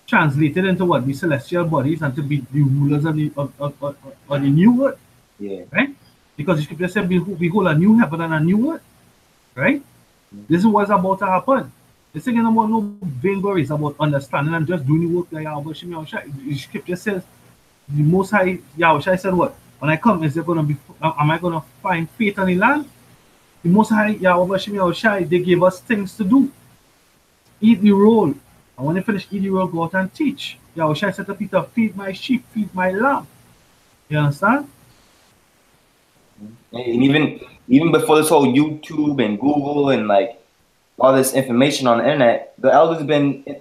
translated into what? The celestial bodies and to be the rulers of the new earth. Yeah. Right? Because the scripture said, behold, a new heaven and a new earth. Right? This is what's about to happen. This ain't about no vainglory, it's about understanding and just doing the work that Yahweh Shai. The scripture says, the Most High Yahweh said what? When I come, is there gonna be am I gonna find faith on the land? The Most High Yahweh Shai, they gave us things to do. Eat the roll. And when they finish eating the roll, go out and teach. Yahweh said to Peter, feed my sheep, feed my lamb. You understand? And even before this whole YouTube and Google and like all this information on the internet, the elders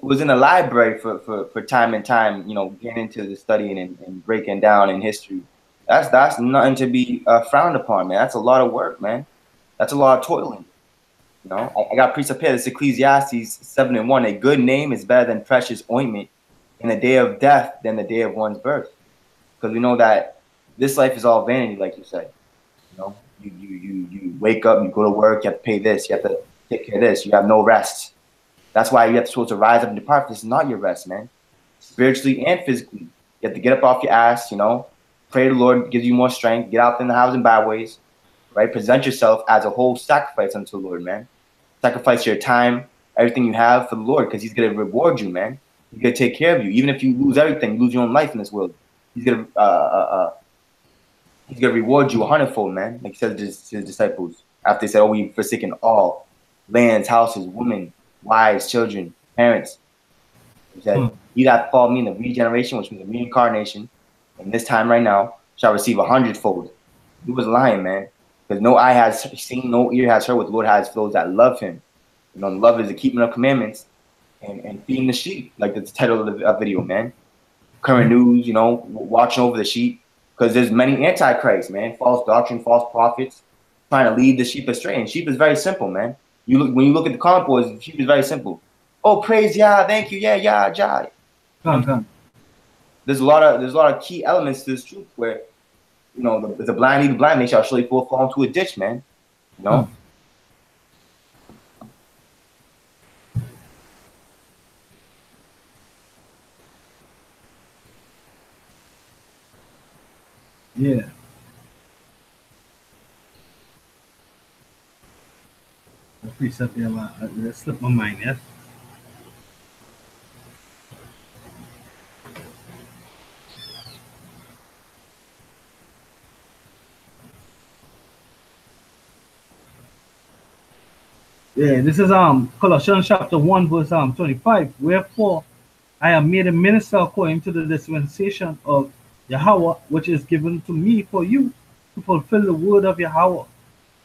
was in the library for time and time, you know, getting into the studying and breaking down in history. That's nothing to be frowned upon, man. That's a lot of work, man. That's a lot of toiling. You know, I got precept here. This Ecclesiastes 7:1. A good name is better than precious ointment in the day of death than the day of one's birth, because we know that this life is all vanity, like you said. You know, you wake up, you go to work, you have to pay this, you have to take care of this, you have no rest. That's why you have to supposed to rise up and depart. This is not your rest, man. Spiritually and physically. You have to get up off your ass, you know, pray to the Lord, gives you more strength, get out in the highways and byways, right? Present yourself as a whole sacrifice unto the Lord, man. Sacrifice your time, everything you have for the Lord, because he's going to reward you, man. He's gonna take care of you, even if you lose everything, you lose your own life in this world. He's gonna reward you a hundredfold, man. Like he said to his disciples after they said, "Oh, we've forsaken all lands, houses, women, wives, children, parents." He said, "He that followed me in the regeneration, which means the reincarnation, and this time right now shall receive a hundredfold." He was lying, man, because no eye has seen, no ear has heard what the Lord has for those that love Him. You know, love is the keeping of commandments and feeding the sheep, like the title of the video, man. Current news, you know, watching over the sheep, because there's many antichrists, man, false doctrine, false prophets, trying to lead the sheep astray. And sheep is very simple, man. When you look at the comic boys, sheep is very simple. Oh, praise Yah, thank you, yeah, Jah. There's a lot of key elements to this truth where, you know, the blind lead the blind, they shall surely fall into a ditch, man. You know. Yeah. The precept there, that slipped my mind, yeah. Yeah, this is Colossians chapter 1, verse 25. Wherefore I am made a minister according to the dispensation of Yahweh, which is given to me for you to fulfill the word of Yahweh,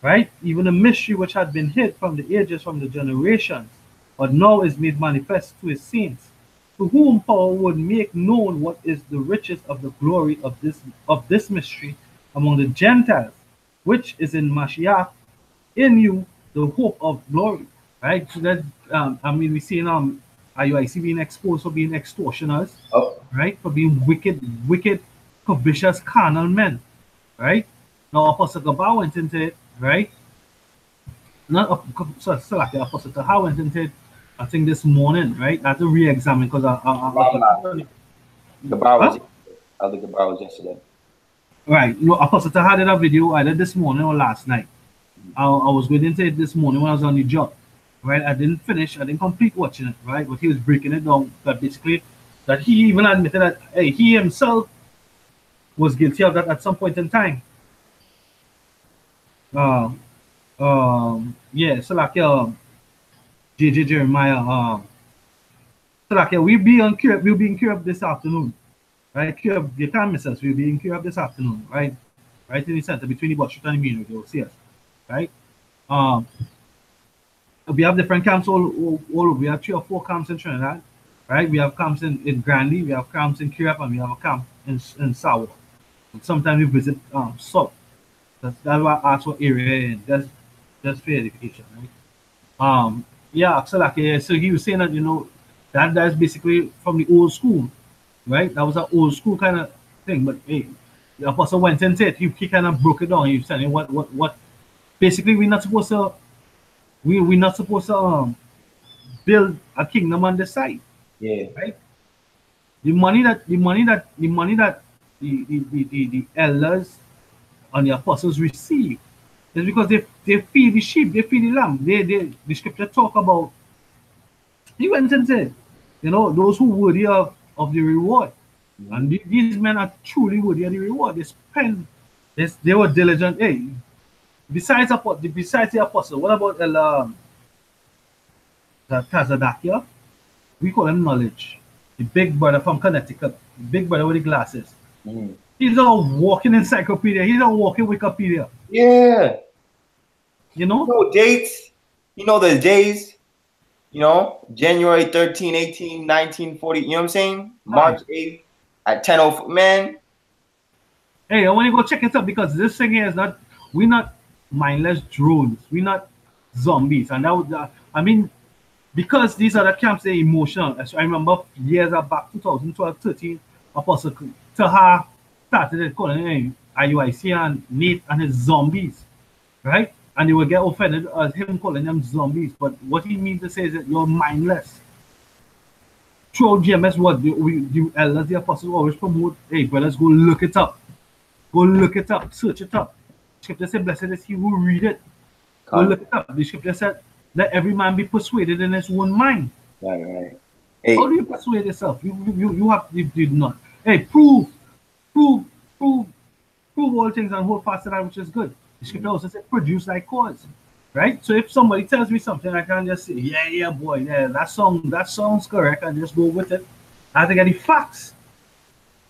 right? Even a mystery which had been hid from the ages, from the generations, but now is made manifest to his saints, to whom Paul would make known what is the riches of the glory of this mystery among the Gentiles, which is in Mashiach, in you, the hope of glory, right? So that I mean, we see IUIC being exposed for being extortioners, right? For being wicked, covetous, carnal men, right? Now Apostle Gabal went into it, right? Not like the Apostle Taha went into it, I think this morning, right? I have to re-examine because Gabal was yesterday. Right. No, Apostle Taha did a video either this morning or last night. I was going into it this morning when I was on the job, right? I didn't complete watching it, right? But he was breaking it down, that basically, that he even admitted that, hey, he himself was guilty of that at some point in time. Yeah, so like, JJ Jeremiah, so like, we'll be in Curb this afternoon, right? Curb, you can't miss us, we'll be in Curb this afternoon, right? Right in the center between the Butcher and the Mino, you'll see us. Right? We have different camps all over. We have 3 or 4 camps in Trinidad, right? We have camps in Grandy, we have camps in Kirap, and we have a camp in Sawa. And sometimes we visit South. That's why I asked what area in. That's for edification, right? Yeah, so like so he was saying that, you know, that's basically from the old school, right? That was an old school kind of thing. But hey, the apostle went into it, he kind of broke it down. He was telling what basically, we're not supposed to build a kingdom on the side. Yeah. Right. The money that the elders and the apostles receive is because they feed the sheep, they feed the lamb. The scripture talk about. He went and said, you know, those who worthy of the reward, and these men are truly worthy of the reward. They spend. They were diligent. Hey. Besides the apostle, what about the Tazadakia? We call him Knowledge. The big brother from Connecticut. The big brother with the glasses. He's a walking encyclopedia. He's a walking Wikipedia. Yeah. You know? Dates. You know the days. You know, January 13, 18, 1940. You know what I'm saying? March 8th at 10:04. Man. Hey, I want to go check it out because this thing here is not. We're not mindless drones. We're not zombies. And that would, I mean, because these other camps, they're emotional. As I remember years back, 2012, 13, Apostle Taha started calling IUIC and Nate and his zombies, right? And they would get offended at him calling them zombies. But what he means to say is that you're mindless. Throughout GMS, what the elders, the apostles always promote, hey, brothers, go look it up. Go look it up, search it up. Scripture said, blessed is he who read it. Go look it up. The scripture said, let every man be persuaded in his own mind. Right. Hey, How do you persuade yourself? You have you did not. Hey, prove, prove, prove all things and hold fast to that which is good. The scripture also says produce thy cause. Right? So if somebody tells me something, I can't just say, yeah, yeah, boy, yeah, that song's correct, and just go with it. I have to get the facts.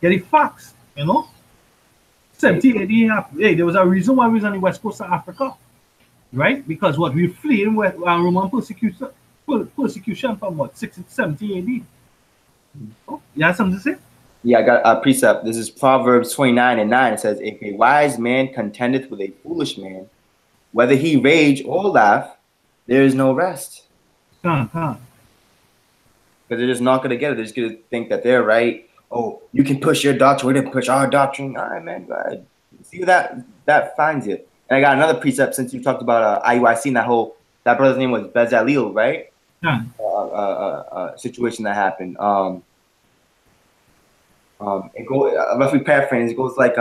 Get the facts, you know? 17 AD, hey, there was a reason why we was on the west coast of Africa, right? Because what we fleeing with Roman persecution from what 60 70 AD. Oh, you have something to say? yeah, I got a precept. This is Proverbs 29:9. It says, if a wise man contendeth with a foolish man, whether he rage or laugh, there is no rest. Can't. Because they're just not going to get it. They're just going to think that they're right. Oh, you can push your doctrine. We didn't push our doctrine. All right, man. Go ahead. See what that finds you. And I got another precept since you talked about IUIC and that brother's name was Bezalel, right? Situation that happened. It goes, if we paraphrase, it goes like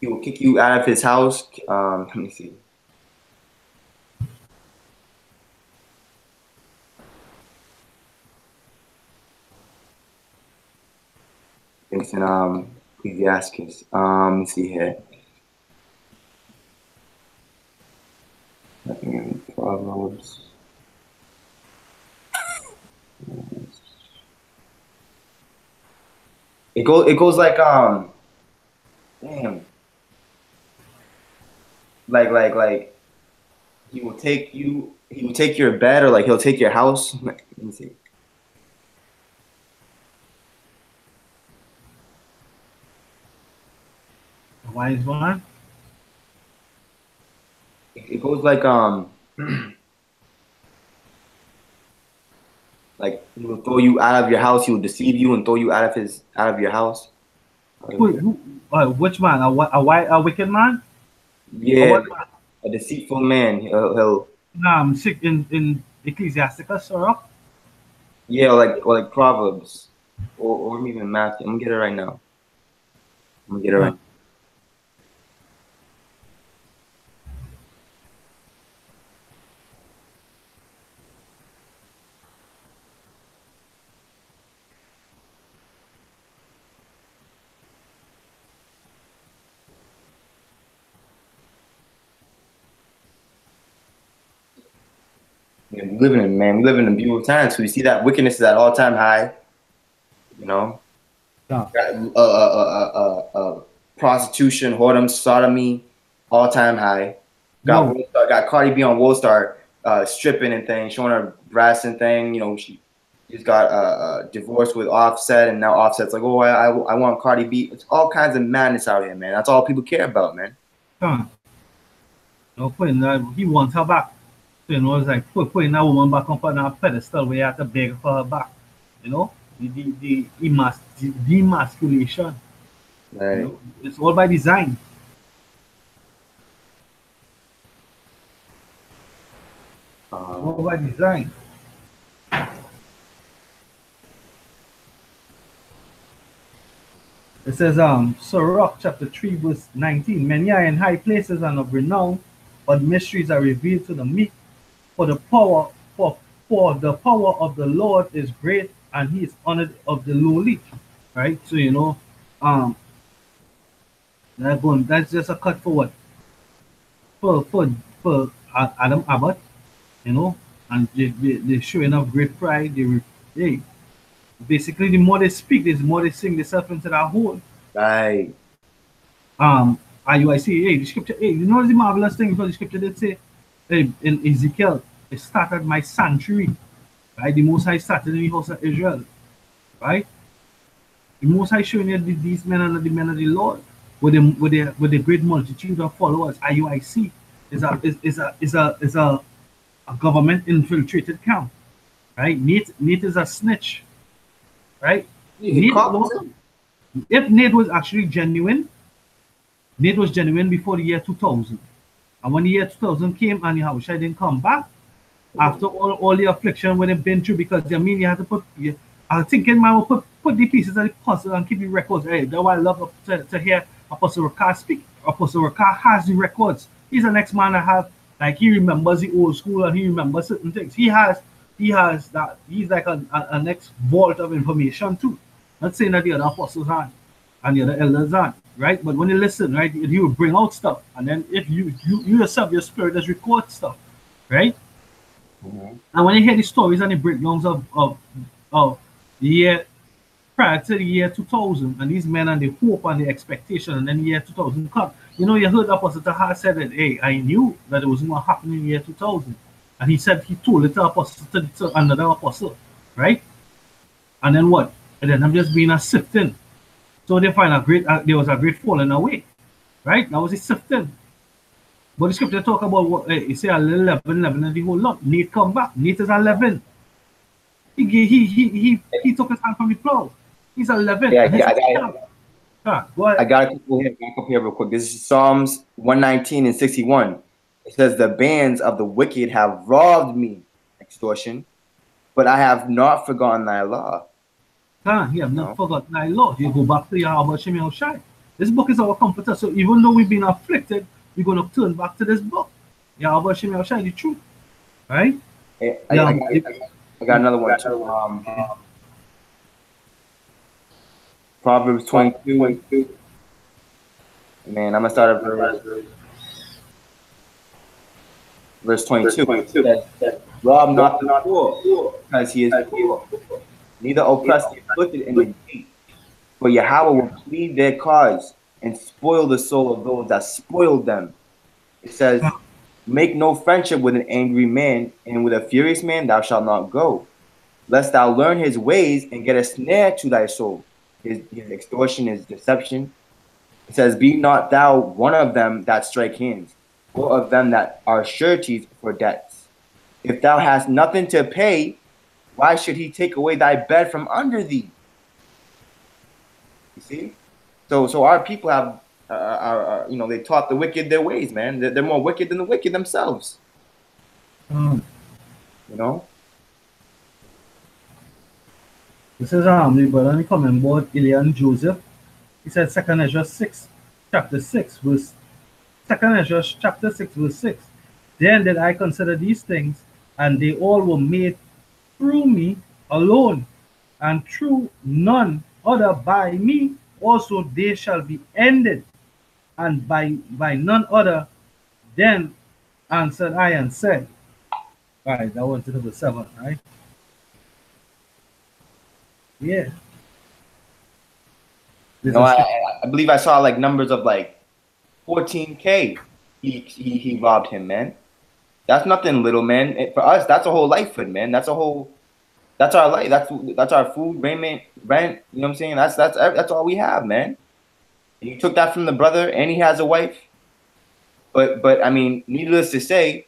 he will kick you out of his house. Let me see. It's in Ecclesiastes. Let me see here. Proverbs. It goes like damn. Like he will take your bed, or like he'll take your house. Let me see. Wise one. It goes like like he will throw you out of your house. He will deceive you and throw you out of your house. Which man? A wicked man? Yeah, a deceitful man. He'll Sick in Ecclesiasticus, sir. Yeah, or like Proverbs, or even Matthew. I'm gonna get it right now. Yeah, we live in beautiful times. So we see that wickedness is at all-time high. You know, prostitution, whoredom, sodomy, all-time high. Got Cardi B on World Star stripping and thing, showing her breasts and thing. You know, she's got divorced with Offset, and now Offset's like, oh, I want Cardi B. It's all kinds of madness out here, man. That's all people care about, man. No, he wants her back. So, you know, it's like putting that woman back up on a pedestal where you have to beg for her back. You know, the demasculation. Right. You know, it's all by design. All by design. It says, Sirach chapter 3, verse 19. Many are in high places and of renown, but mysteries are revealed to the meek. For the power of the Lord is great, and he is honored of the lowly. Right? So you know, that's just a cut for what? For Adam Abbott, you know, and they're showing up great pride. They basically the more they speak, the more they sing themselves into that hole. Right. IUIC, hey, the scripture, hey, you know the marvelous thing because the scripture did say, hey, in Ezekiel, it started my sanctuary, right? The Most High started in the house of Israel, right? The Most High showing you these men are the men of the Lord, with the great multitude of followers. IUIC is a government infiltrated camp, right? Nate is a snitch, right? If Nate was actually genuine, Nate was genuine before the year 2000. And when the year 2000 came and Yahushua didn't come back, after all the affliction when they've been through, because I mean, you have to put, I was thinking, man, will put the pieces of the puzzle and keep the records. Hey, that's why I love to hear Apostle Rakar speak. Apostle Rakar has the records. He's the next man that have, like, he remembers the old school and he remembers certain things. He has he has that. He's like a next vault of information too. Not saying that the other apostles aren't and the other elders aren't, right? But when you listen, right, he will bring out stuff, and then if you yourself, your spirit does record stuff, right? And when you hear the stories and the breakdowns of the year prior to the year 2000, and these men and the hope and the expectation, and then the year 2000 come, you heard Apostle Tahar said that, hey, I knew that it was going to happen in the year 2000. And he said he told it to apostle to another apostle, right? And then what? And then I'm just being a sifting. So they find there was a great falling away, right? That was a sifting. But the scripture talk about what it say a little 11, and the whole lot. Nate come back. Nate is 11. He took his hand from the plow. He's 11. Yeah, Go ahead. I got to back up here real quick. This is Psalms 119 and 61. It says, the bands of the wicked have robbed me, extortion, but I have not forgotten thy law. You have not forgotten thy law. You go back to Yahweh Shem Yahushai. This book is our comforter. So even though we've been afflicted, we're going to turn back to this book. Yahweh Shem Yahushai, the truth. Right? I got another one too. Proverbs 22. Man, I'm going to start at verse 22. That rob not the poor, because he is poor. Neither oppress the afflicted in the gate. For Yahweh will plead their cause and spoil the soul of those that spoiled them. It says, make no friendship with an angry man, and with a furious man thou shalt not go, lest thou learn his ways and get a snare to thy soul. His extortion, his deception. It says, be not thou one of them that strike hands, or of them that are sureties for debts. If thou hast nothing to pay, why should he take away thy bed from under thee? You see? So our people have, they taught the wicked their ways, man. They're more wicked than the wicked themselves. You know? This is my brother coming about Ilya and Joseph. He said 2 Ezra 6, chapter 6, verse 2 Ezra chapter 6, verse 6. Then did I consider these things, and they all were made through me alone, and through none other by me also they shall be ended, and by none other. Then answered I and said, all right, that went to number 7, right? Yeah. I believe I saw like numbers of like 14K. He robbed him, man. That's nothing little, man. For us, that's a whole life for man. That's our life. That's our food, raiment, rent. You know what I'm saying? That's all we have, man. And you took that from the brother, and he has a wife. But I mean, needless to say,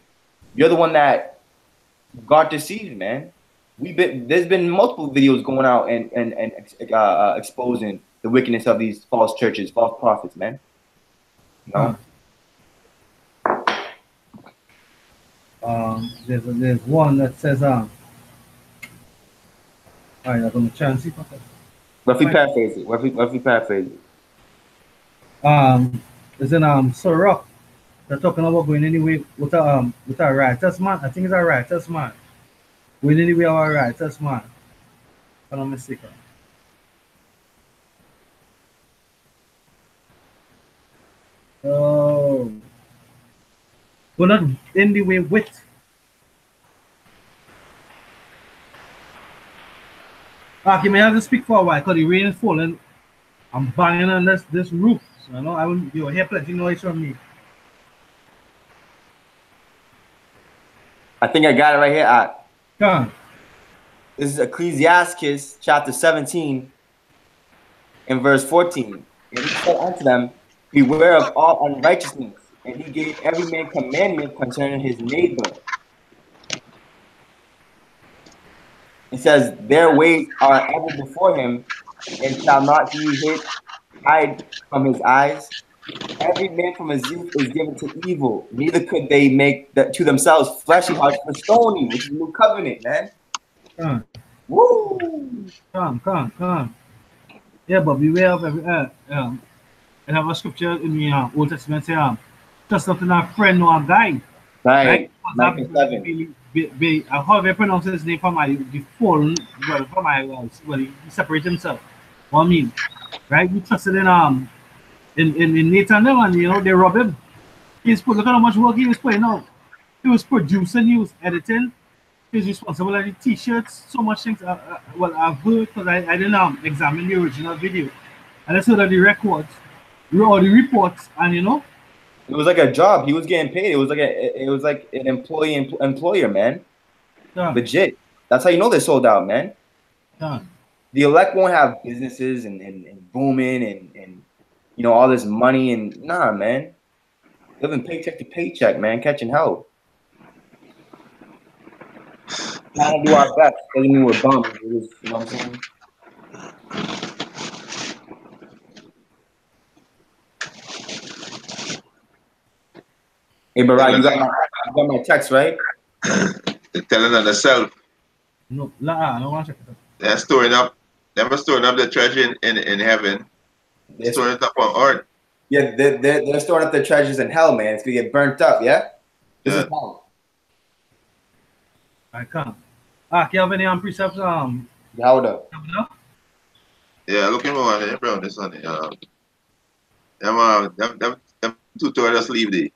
you're the one that got deceived, man. There's been multiple videos going out and exposing the wickedness of these false churches, false prophets, man. You know? There's one that says all right, I'm gonna try and see. Roughly paraphrase it. Roughly paraphrase it. It's in Sirach. They're talking about going anyway with a righteous man. I think it's a righteous man. Going anyway with a righteous man. If I'm not mistaken. Oh, we're not in the way with. You may have to speak for a while because the rain is falling. I'm banging on this roof. So I know you'll hear plenty noise from me. I think I got it right here. Come on. This is Ecclesiastes chapter 17 and verse 14. And he said unto them, beware of all unrighteousness. And he gave every man commandment concerning his neighbor. It says, their ways are ever before him, and shall not he hide from his eyes. Every man from his youth is given to evil, neither could they make to themselves fleshy hearts for stony, which is the new covenant, man. Woo! Come. Yeah, but beware of every I have a scripture in the Old Testament say, trust not in our friend nor our guide. Right. however I pronounce his name from my the fallen, well, from my well, he separated himself. What I mean, right? He trusted in Nathan them, and you know they rob him. Look at how much work he was putting out. He was producing, he was editing, he was responsible for the t-shirts, so much things. Well, I've heard because I didn't examine the original video, and I saw that the records, or the reports, and you know. It was like a job. He was getting paid. It was like an employer, man. Yeah. Legit. That's how you know they're sold out, man. Yeah. The elect won't have businesses and booming and you know all this money and nah, man. Living paycheck to paycheck, man, catching hell. Trying to do our best. Doesn't mean we're bums. You know what I'm saying? Hey, Barack, you got my text, right? They're telling on themselves. No, I don't want to check it out. They're storing up. They were storing up the treasure in heaven. They're storing it up on earth. Yeah, they're storing up their treasures in hell, man. It's gonna get burnt up, yeah? This is hell. I can't. Can you have any precepts? Louder. Yeah, looking over there, bro. This one. Them tutorials leave the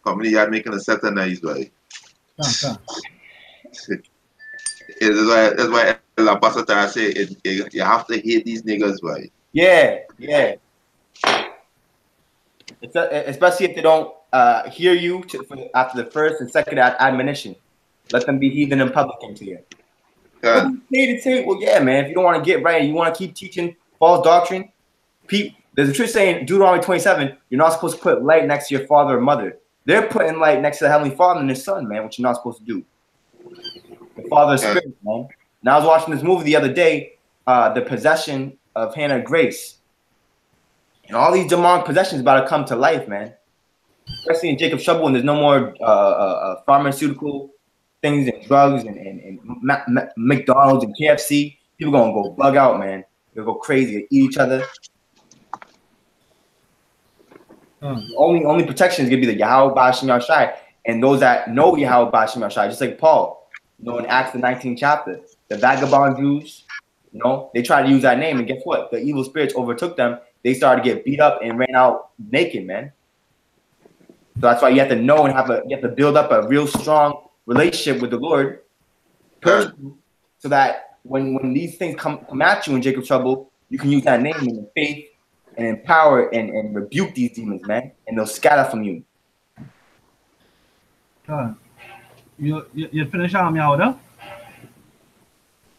company yard making a set of nice, right? That's why La Pasata say you have to hate these niggas, right? Yeah. Especially if they don't hear you after the first and second admonition. Let them be heathen and publican to you. Yeah. Well, yeah, man. If you don't want to get right and you want to keep teaching false doctrine, there's a truth saying Deuteronomy 27, you're not supposed to put light next to your father or mother. They're putting light next to the Heavenly Father and His Son, man, which you're not supposed to do. The Father's Spirit, man. And I was watching this movie the other day, The Possession of Hannah Grace. And all these demonic possessions about to come to life, man. Especially in Jacob's trouble, and there's no more pharmaceutical things and drugs and McDonald's and KFC. People gonna go bug out, man. They'll go crazy, eat each other. Only protection is gonna be the Yahweh Bashim Yahshai, and those that know Yahweh Bashim Yahshai, just like Paul, you know, in Acts the 19th chapter, the vagabond Jews, you know, they tried to use that name, and guess what? The evil spirits overtook them. They started to get beat up and ran out naked, man. So that's why you have to know and you have to build up a real strong relationship with the Lord, so that when these things come at you in Jacob's trouble, you can use that name in faith and empower and rebuke these demons, man, and they'll scatter from you. You finish your order?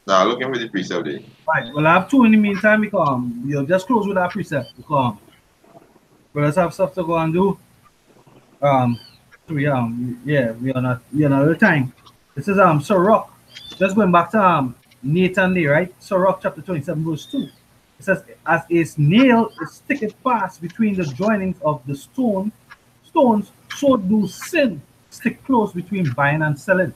Nah, looking for the precept there. Right. Well, I have two in the meantime because you'll just close with that precept because brothers have stuff to go and do. We are not the time. This is Sirach. Just going back to Nathan there, right? Sirach chapter 27, verse 2. It says, as a nail is sticketh fast between the joinings of the stones, so do sin stick close between buying and selling.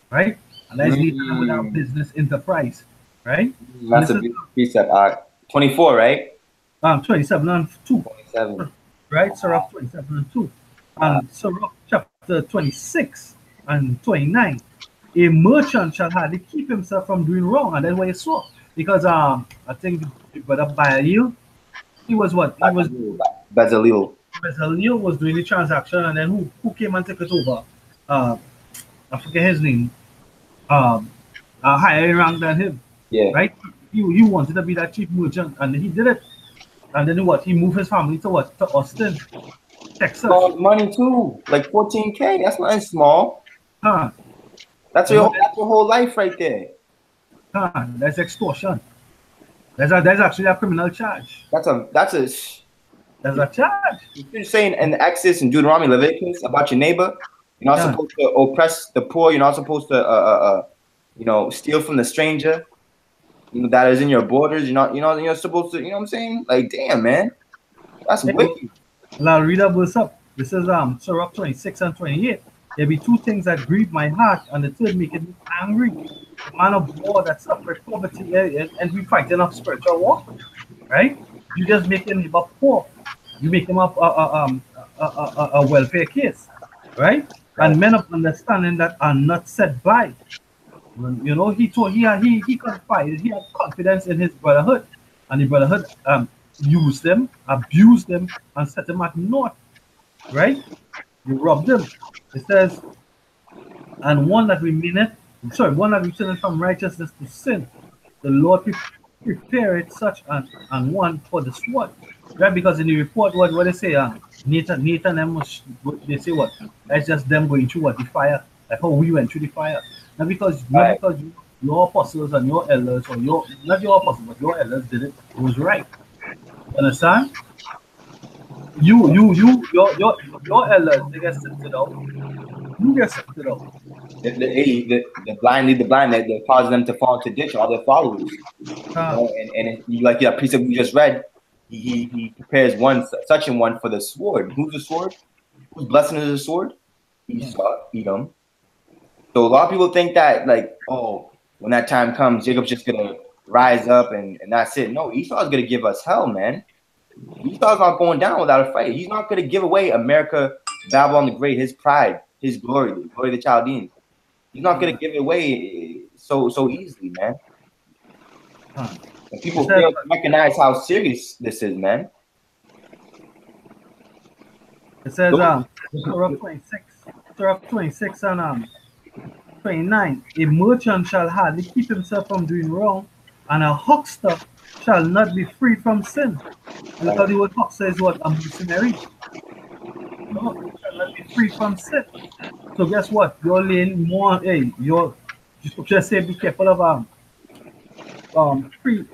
Right? And that's Nathan with our business enterprise. Right? That's a big precept. 24, right? 27 and 2. 27. Right? Sirach 27 and 2. And Sirach chapter 26 and 29. A merchant shall hardly keep himself from doing wrong, and that's what he saw. Because I think brother Baal, he was what? He was Bezalel. Bezalel was doing the transaction, and then who came and took it over? I forget his name. A higher rank than him. Yeah. Right? He wanted to be that chief merchant, and he did it. And then what? He moved his family to what? To Austin, Texas. Money too, like 14K. That's not small. That's your whole life right there. That's extortion. That's actually a criminal charge. That's a charge. You're saying in Exodus and Deuteronomy, Leviticus about your neighbor. You're not supposed to oppress the poor. You're not supposed to steal from the stranger. You know, that is in your borders. You're supposed to. You know what I'm saying? Like, damn, man, that's wicked. Well, I'll read that verse up. This is Sirach 26 and 28. There be two things that grieve my heart, and the third make me angry. The man of war that suffered poverty, and we fighting a spiritual war, right? You just making him up poor. You make him up a welfare case, right? and men of understanding that are not set by. You know, he confided, he had confidence in his brotherhood, and the brotherhood used them, abused them, and set them at naught. Right? You robbed them. It says, and one that one that returneth from righteousness to sin, the Lord prepareth such an one for the sword. Right? Because in the report, what they say, Nathan them they say what? That's just them going through what the fire, like how we went through the fire. Not because your apostles and your elders, or your not your apostles, but your elders did it, it was right. You understand? Your elders, they get sifted out. You get sifted out. The blind lead the blind, that causes them to fall into ditch, all their followers. You know, and like that precept we just read, he prepares such an one for the sword. Who's the sword? Whose blessing is the sword? Esau, Edom. So a lot of people think that, like, oh, when that time comes, Jacob's just gonna rise up and that's it. No, Esau's gonna give us hell, man. Esau's not going down without a fight. He's not gonna give away America, Babylon the Great, his pride, his glory, the glory of the Chaldeans. He's not gonna give it away so easily, man. And people fail to recognize how serious this is, man. It says Surah 26 and 29. A merchant shall hardly keep himself from doing wrong, and a huckster shall not be free from sin. And look how the word huckster is what? A mercenary. No, shall not be free from sin. So guess what? You're laying more. Hey, you're just say be careful of free.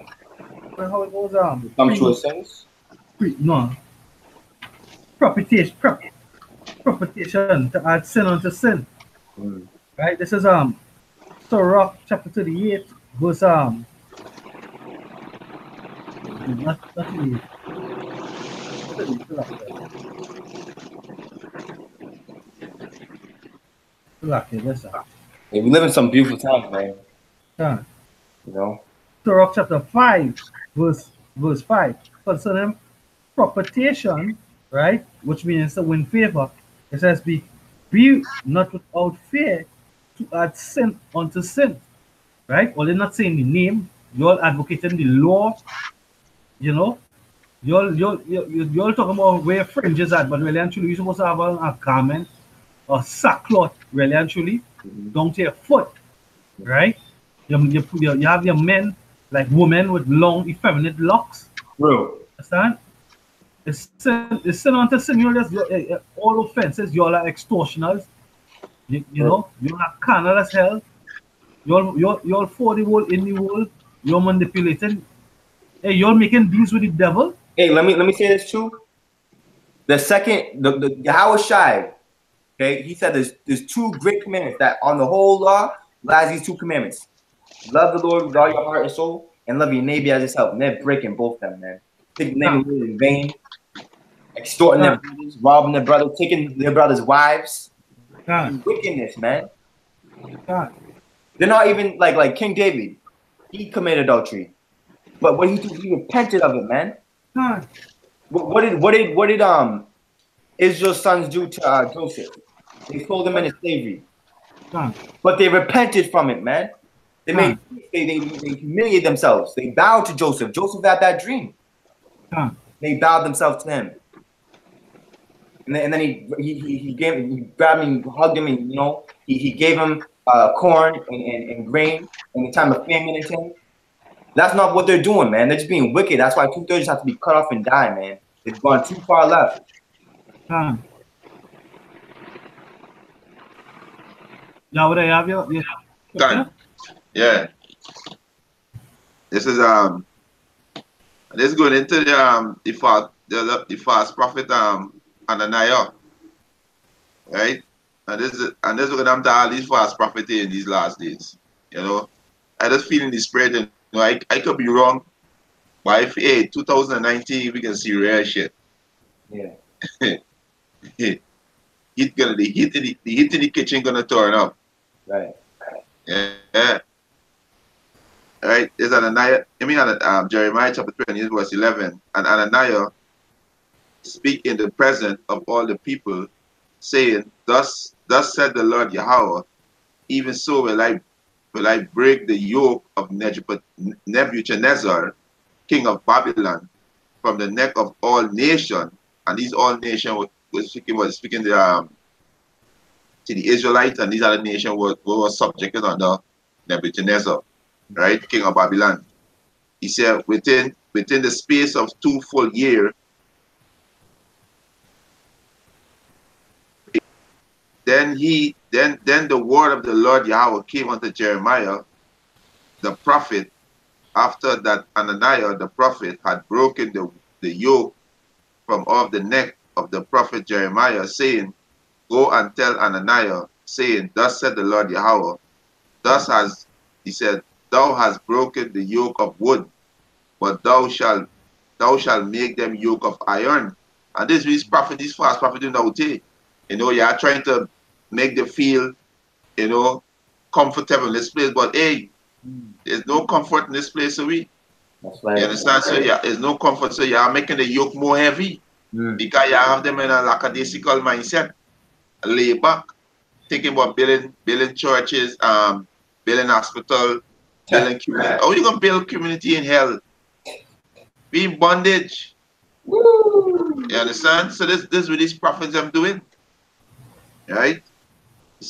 How it goes Sumptuous sins. No. Propitiation to add sin unto sin. Right? This is Surah chapter 38, verse not 38. Hey, we live in some beautiful times, man. Yeah. You know? Surah chapter 5, verse 5, concerning propitiation, right? Which means to win favor. It says, be not without fear to add sin unto sin. Right? Well, they're not saying the name, you're advocating the law, you know. You're talking about where fringes at, but really and truly, you're supposed to have a garment or sackcloth, really and truly, down to your foot. Right? You have your men, like women with long, effeminate locks. Bro. Understand? It's sin unto sin. You're just all offenses. You all are extortioners. You know, you're not carnal as hell. You're for the world, in the world. You're manipulating. Hey, you're making deals with the devil. Hey, let me say this too. The second, the Yahushai, okay, he said there's two great commandments that on the whole law lies these two commandments: love the Lord with all your heart and soul, and love your neighbor as yourself. And they're breaking both of them, man. Taking their neighbor in vain, extorting their brothers, robbing their brothers, taking their brothers' wives. Wickedness, man. They're not even like King David. He committed adultery, but when he repented of it, man. What did Israel's sons do to Joseph? They sold him into slavery, but they repented from it, man. They humiliated themselves. They bowed to Joseph. Joseph had that dream. They bowed themselves to him, and then he grabbed him, hugged him, and he gave him corn and grain in the time of famine and things. That's not what they're doing, man. They're just being wicked. That's why 2/3 have to be cut off and die, man. They've gone too far left. Yeah, what I have you? Done. Yeah. This is going into the false prophet Ananiah, right? And this is what I'm to all these false prophets in these last days. You know, I just feel in the spirit, and I could be wrong, but if 2019 we can see real shit. Yeah. the heat in the kitchen gonna turn up. Right. Yeah. Right. There's Ananiah. Jeremiah chapter 20 verse 11. And Ananiah speak in the presence of all the people, saying, Thus thus said the Lord Yahweh, even so will I break the yoke of Nebuchadnezzar, king of Babylon, from the neck of all nations. And these all nations was speaking to the Israelites, and these other nations were subjected under Nebuchadnezzar, right, king of Babylon. He said within the space of 2 full years, then the word of the Lord Yahweh came unto Jeremiah the prophet, after that Ananiah the prophet had broken the yoke from off the neck of the prophet Jeremiah, saying, Go and tell Ananiah, saying, Thus said the Lord Yahweh, he said, Thou hast broken the yoke of wood, but thou shalt make them yoke of iron. And these false prophets do not take. You are trying to make them feel, comfortable in this place, but hey, there's no comfort in this place, so That's right. you understand? So yeah, there's no comfort. So you are making the yoke more heavy because you have them in a lackadaisical mindset, lay back, thinking about building churches, building hospital, building community. How are you gonna build community in hell? Be in bondage. Woo. You understand? So this is what these prophets are doing, right? He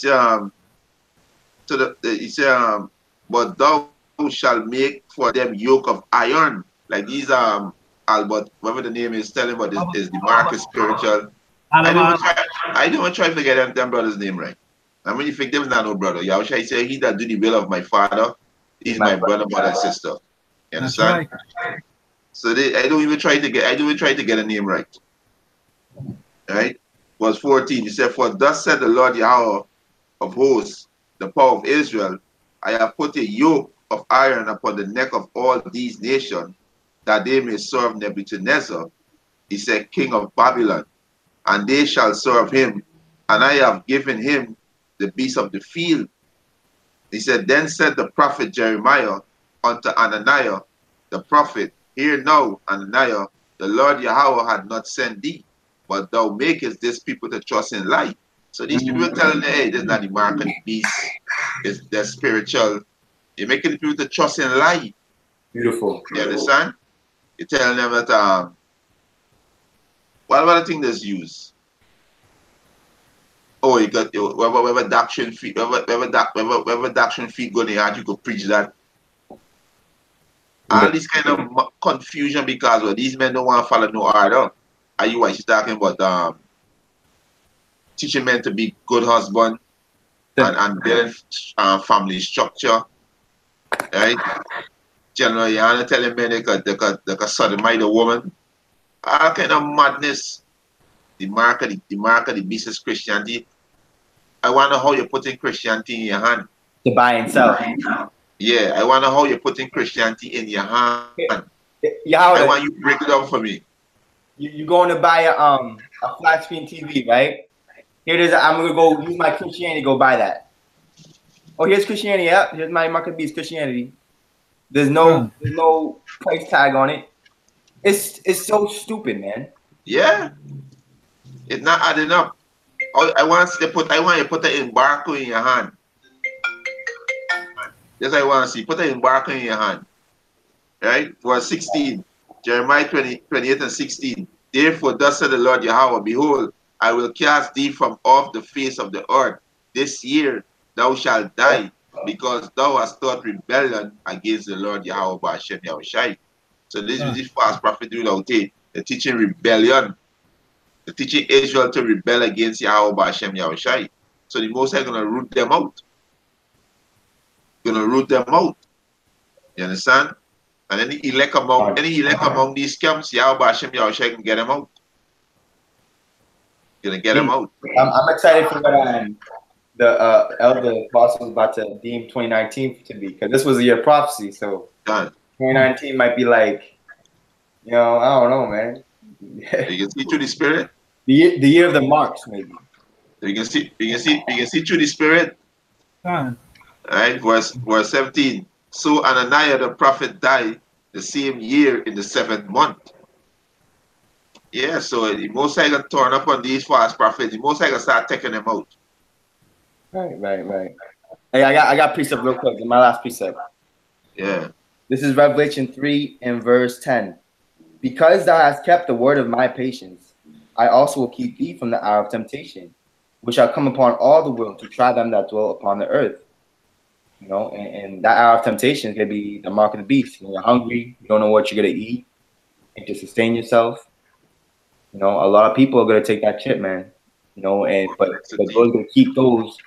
said, but thou shalt make for them yoke of iron, like these Albert, whatever the name is, telling what is the Marcus spiritual. I don't even try to forget them brothers' name right. I mean, you think them is not no brother. Yahushua say, he that do the will of my father, he's my brother, mother, and sister. You understand? Right. So I don't even try to get a name right. Right? Verse 14, he said, For thus said the Lord Yahweh of hosts, the power of Israel, I have put a yoke of iron upon the neck of all these nations, that they may serve Nebuchadnezzar, he said, king of Babylon, and they shall serve him, and I have given him the beasts of the field. He said, Then said the prophet Jeremiah unto Ananiah the prophet, Hear now, Ananiah, the Lord Yahweh had not sent thee, but thou makest this people to trust in light. So these people are telling them, hey, this is not the mark of the beast, they're spiritual. You're making the people to trust in light. Beautiful. You understand? You're telling them that what other thing that's used? Oh, you got whatever doctrine feet, whatever doctrine feet go there, you could preach that. All this kind of confusion because these men don't want to follow no order. Are you why she's talking about teaching men to be good husband and building family structure, right? Generally, you want to tell men they could sodomite a woman. All kind of madness. The mark of the beast is Christianity. I wonder how you're putting Christianity in your hand. To buy and sell. Yeah, I wonder how you're putting Christianity in your hand. Yeah, I want you to break it down for me. You're going to buy a flat screen TV, right? Here it is. I'm gonna go use my Christianity to go buy that. Oh, here's Christianity. Yep, here's my market beast Christianity. There's no price tag on it. It's so stupid, man. Yeah, it's not adding up. I want you to put the embargo in your hand. That's what I want to see. Put the embargo in your hand. Right? Verse 16. Jeremiah 28 and 16. Therefore, thus said the Lord Yahweh, behold, I will cast thee from off the face of the earth. This year thou shalt die, because thou hast taught rebellion against the Lord Yahweh by Hashem Yahushai. So this is this false prophet doing out there. They're teaching rebellion. They're teaching Israel to rebel against Yahweh by Hashem Yahushai. So the Most High gonna root them out. Gonna root them out. You understand? And any elect among these camps, Yahweh Hashem Yahushai can get them out. Gonna get them out. I'm excited for what the elder apostle is about to deem 2019 to be, because this was a year of prophecy. So 2019 might be like, I don't know, man. You can see through the spirit. The year of the marks, maybe. You can see through the spirit. All right, verse 17. So Ananiah the prophet died the same year in the 7th month. Yeah, so the Most High gonna turn up on these false prophets. The Most High gonna start taking them out. Right. Hey, I got precept real quick. My last precept. Yeah. This is Revelation 3 and verse 10. Because thou hast kept the word of my patience, I also will keep thee from the hour of temptation, which shall come upon all the world to try them that dwell upon the earth. You know, and that hour of temptation is gonna be the mark of the beast. When you're hungry, you don't know what you're gonna eat, and to sustain yourself. You know, a lot of people are gonna take that chip, man. You know, but those gonna keep those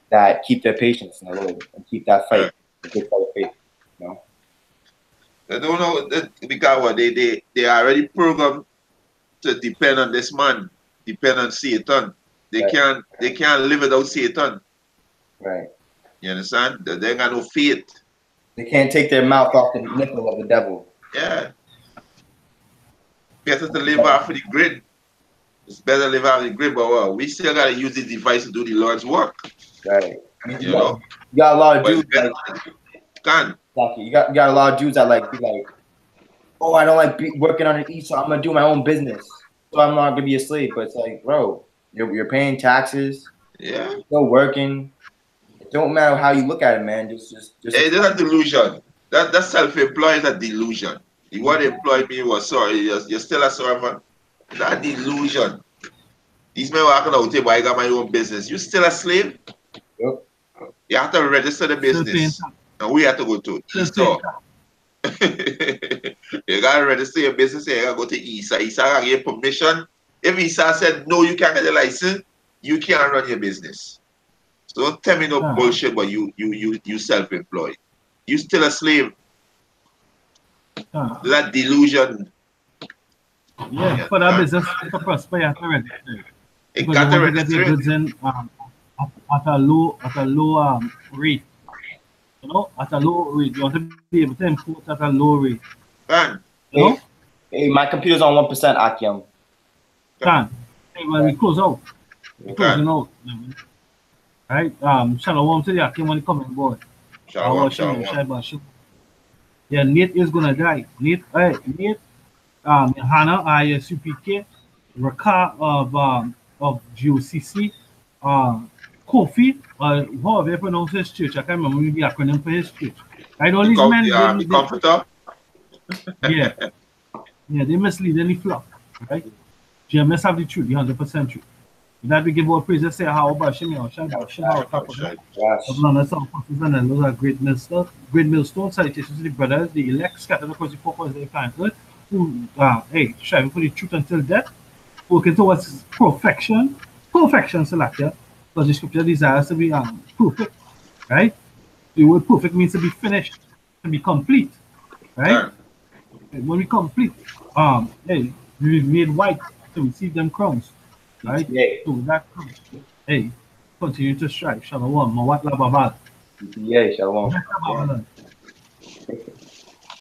that keep their patience in the Lord and keep that fight, the good fight of faith. You know. They don't know because what they are already programmed to depend on this man, depend on Satan. They can't live without Satan. Right. You understand? They ain't got no faith. They can't take their mouth off the nipple of the devil. Yeah. Better to live off of the grid. It's better to live off the grid, but well, we still gotta use this device to do the Lord's work. Right. You know? You got a lot of dudes like you got a lot of dudes that like be like, oh, I don't like working on the east, so I'm gonna do my own business. So I'm not gonna be a slave. But it's like, bro, you're paying taxes. Yeah. You're still working. It don't matter how you look at it, man. Just hey, that's a delusion. That self-employed is a delusion. The word employed me was sorry, you're still a servant. That delusion. These men walking out here, but I got my own business. You're still a slave? Yep. You have to register the business. And we have to go to store. You gotta register your business, you gotta go to ISA. ISA gotta give permission. If ISA said no, you can't get a license, you can't run your business. So don't tell me no bullshit, but you self-employed. You still a slave. That delusion. Yeah, for that business to prosper, you have to register. It Because got you to want to get your goods in at a low rate. You know, at a low rate. You want to be able to import at a low rate. Can. You know? Hey, my computer's on 1%, Akim. Can. Hey, when we close out. We're closing out. Right? Shalom to the Akim when he come on board. Shalom. Yeah, Nate is gonna die. Nate, Hannah, ISUPK, Raka of GOCC, Kofi, however you pronounce his church. I can't remember the acronym for his church. Right, all these men, the comforter. Yeah, they mislead any flock, right? GMS have the truth, the 100% truth. That we give all praise, say how about Shimmy or Shai, those are great millstones, salutations to the brothers, the elect scattered across the four corners of the planet Earth, who striving for the truth until death, working towards perfection, Salakia, because the scripture desires to be perfect, right? The word perfect means to be finished, to be complete, right? When we complete, we made white to receive them crowns. Right? So that continue to strive. Shalom. Mawat la babad. Yeah, shalom.